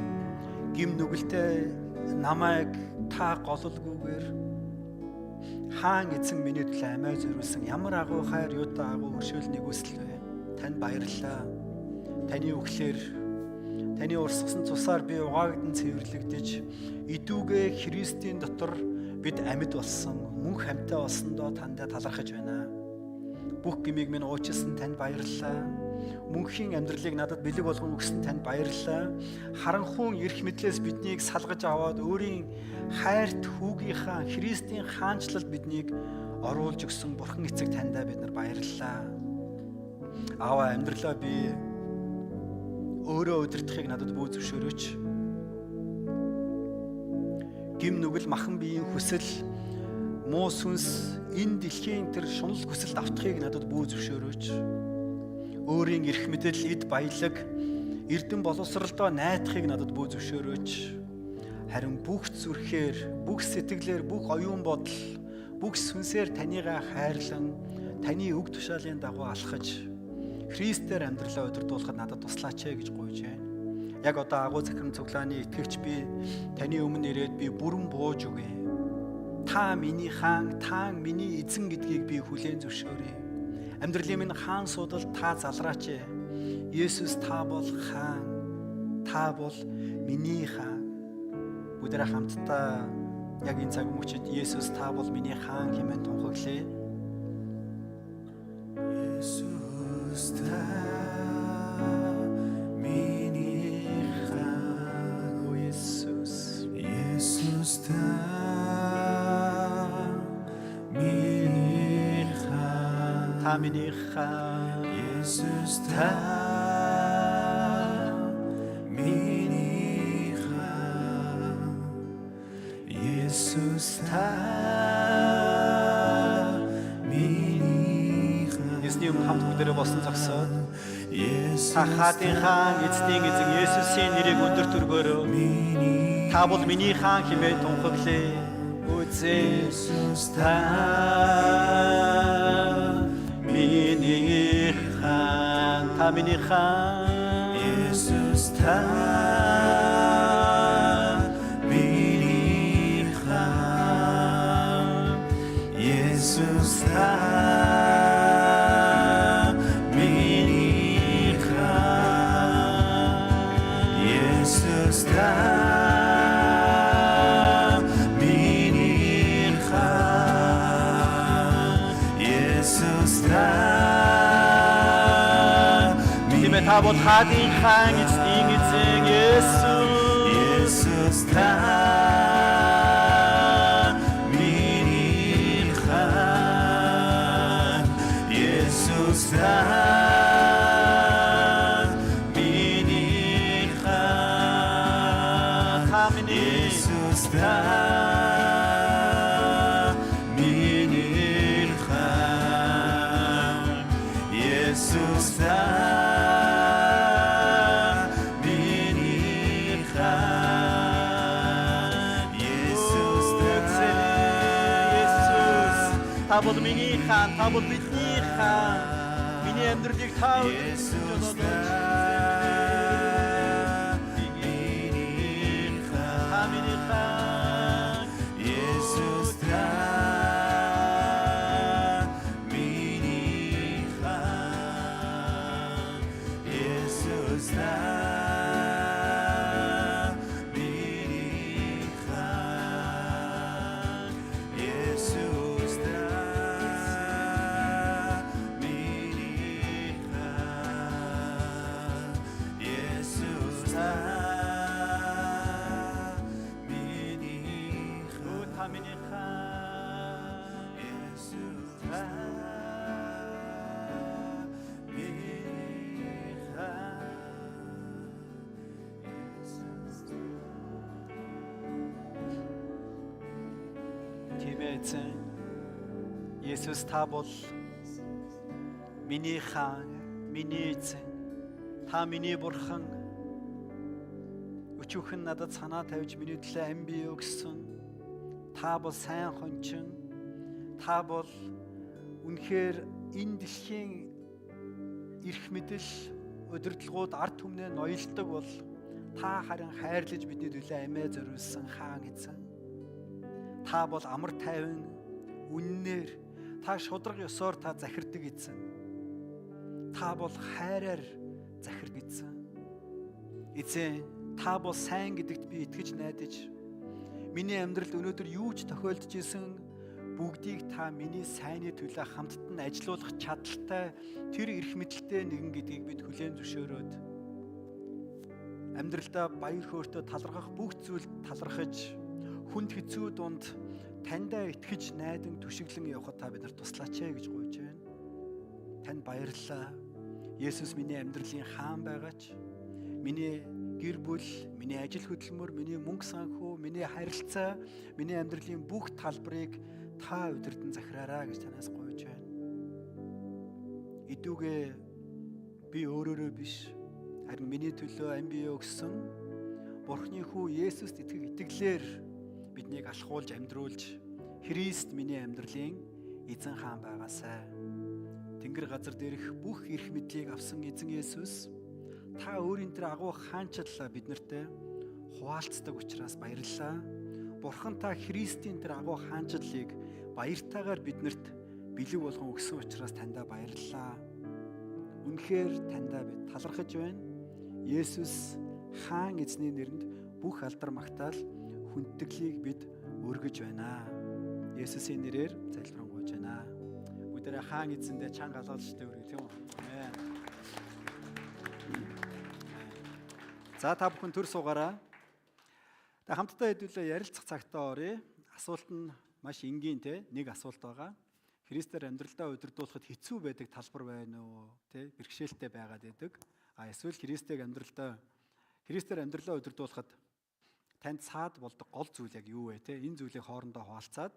Гим нүгэлтэй намайг та гололгүйгээр хаан эзэн миний төлөө амиа зориулсан. Ямар агуу хайр, юутай агуу өршөөл нэгүсэл вэ? Танд баярлалаа. Таны үхлээр, таны урсгасан цусаар би угаагдан цэвэрлэгдэж, идүүгээ Христийн дотор бид амьд болсон, мөнх амьтаа болсондоо тандаа талархаж байна. Бүх гмийг минь уучилсан танд баярлалаа. Мөнхийн амьдралыг надад бэлэг болгон өгсөн танд баярлалаа. Харанхуун эрх мэдлээс биднийг салгаж аваад өөрийн хайрт хүүгийнхаа Христийн хаанчлалд биднийг оруулж өгсөн Бурхан эцэг тандаа бид нар баярлалаа. Аава, амьдралаа би өөрөө удирдахыг надад бүү зөвшөөрөөч. Гим нүгэл махан биеийн хүсэл, муу сүнс энэ дэлхийн тэр шунал хүсэлд автахыг надад бүү зөвшөөрөөч. Өөрийн эрх мэдэл, эд баялаг, эрдэм боловсролдоо найдахыг надад бүү зөвшөөрөөч. Харин бүх зүрхээр, бүх сэтгэлээр, бүх оюун бодол, бүх сүнсээр танийгаа хайрлан, таны үг тушаалын дагуу алхаж Христээр амьдралаа удирдуулахад надад туслаач гэж гуйж байна. Яг одоо агуу захирам цуглааны итгэгч би таны өмнө ирээд би бүрэн бууж өгье. Та миний хаан, та миний эзэн гэдгийг би хүлээн зөвшөөрье. Амьдралын минь хаан суудал та залраач. Есүс та бол хаан. Та бол миний хаан. Бүгдээ хамтдаа яг энэ цаг мөчид Есүс та бол миний хаан хэмээн тунхаглая. Есүс та миний хаан. О Есүс. Есүс та миний хаан. та миний хаан Есүс та миний хаан Есүс та миний хаан Есүсний өмнө хамт бүгдээрээ босон зогсоод Есүс та хаадын хаан эцгийн эзэн Есүсийн нэрийг өндөр түргөөрөө та бол миний хаан хэмээн тунхаглая. Үзээ та миний хаан та миний хаан Есүс та миний хаан Есүс та миний хаан Есүс та миний хаан Есүс та Тиймээ та бол хаадын хаан эцгийн эзэн Есүс та миний хаан Есүс та миний хаан та миний Есүс та миний хаан Есүс та миний хаан Есүс та бол миний хаан та бол бидний хаан миний амьдралыг та Есүс та миний та миний хаан Есүс та миний хаан Есүс та миний хаан Есүс та миний хаан Есүс та миний хаан та миний хаан Есүс та миний хаан тиймээ эзэн Есүс та бол миний хаан миний эзэн та миний бурхан өчүүхэн надад санаа тавьж миний төлөө ам бие өгсөн та бол сайн хончин та бол үнэхээр энэ дэлхийн эрх мэдэл удирдлагууд ард түмнээ ноёлдог бол та харин хайрлаж бидний төлөө амиа зориулсан хаан эзэн та бол амар тайван үннээр та шудраг ёсоор та захирдаг эзэн та бол хайраар захирдаг эзэн эзэн та бол сайн гэдэгт би итгэж найдаж миний амьдралд өнөөдөр юу ч тохиолдож исэн бүгдийг та миний сайнны төлөө хамтд нь ажилуулах чадaltaй тэр эрх мэдэлтэй нэгэн гэдгийг бид хүлээн зөвшөөрөөд амьдралдаа баяр хөөртөө талархах бүх зүйлд талархаж хүнд хэцүү дунд таньдаа итгэж найдан түшиглэн явахад та бидэнд туслаач ээ гэж гуйж байна. Танд баярлалаа. Есүс миний амьдралын хаан байгаач. Миний гэр бүл, миний ажил хөдөлмөр, миний мөнгө санхүү, миний харилцаа, миний амьдралын бүх талбарыг та удирдан захираарай гэж танаас гуйж байна. Идүүгээ би өөрөөрөө биш, харин миний төлөө ам бие өгсөн Бурхны хүү Есүст итгэх итгэлээр биднийг алхуулж амьдруулж Христ миний амьдралын эзэн хаан байгаасай. Тэнгэр газар дээрх бүх эрх мэдлийг авсан эзэн Есүс та өөрийн тэр агуу хаанчлалаа бид нартай хуваалцдаг учраас баярлалаа. Бурхан та Христийн тэр агуу хаанчлалыг баяртайгаар биднэрт бэлэг болгон өгсөн учраас таньдаа баярлалаа. Үнэхээр таньдаа бид талархаж байна. Есүс хаан эзний нэрнд бүх алдар магтаал хүндэтгэлийг бид өргөж байна. Есүсийн нэрээр залбирanгуйж байна. Бүгдээрээ хаан эзэндээ чанга галгалжтай өргөе тийм үү? Амен. За та бүхэн төр суугаараа. Та хамтдаа хэдүүлээ ярилцах цагтаа оръё. Асуулт нь маш энгийн те. Нэг асуулт байгаа. Христээр амьдралдаа удирдуулахад хэцүү байдаг талбар байна уу? Тэ бэрхшээлтэй байгаад байдаг. Эсвэл Христээр амьдралаа удирдуулахад танд цаад болдог гол зүйл яг юу вэ? Тэ энэ зүйлийг хоорондоо хуваалцаад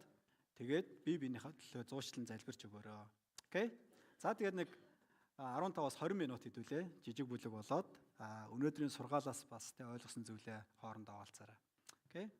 тэгээд бие биенийхээ төлөө зуучлан залбирч өгөөрэй. Окей? За тэгээд нэг 15-аас 20 минут хэдүүлээ. Жижиг бүлэг болоод өнөөдрийн сургаалаас бас тэ ойлгосон зүйлээ хоорондоо хуваалцаарай. Окей?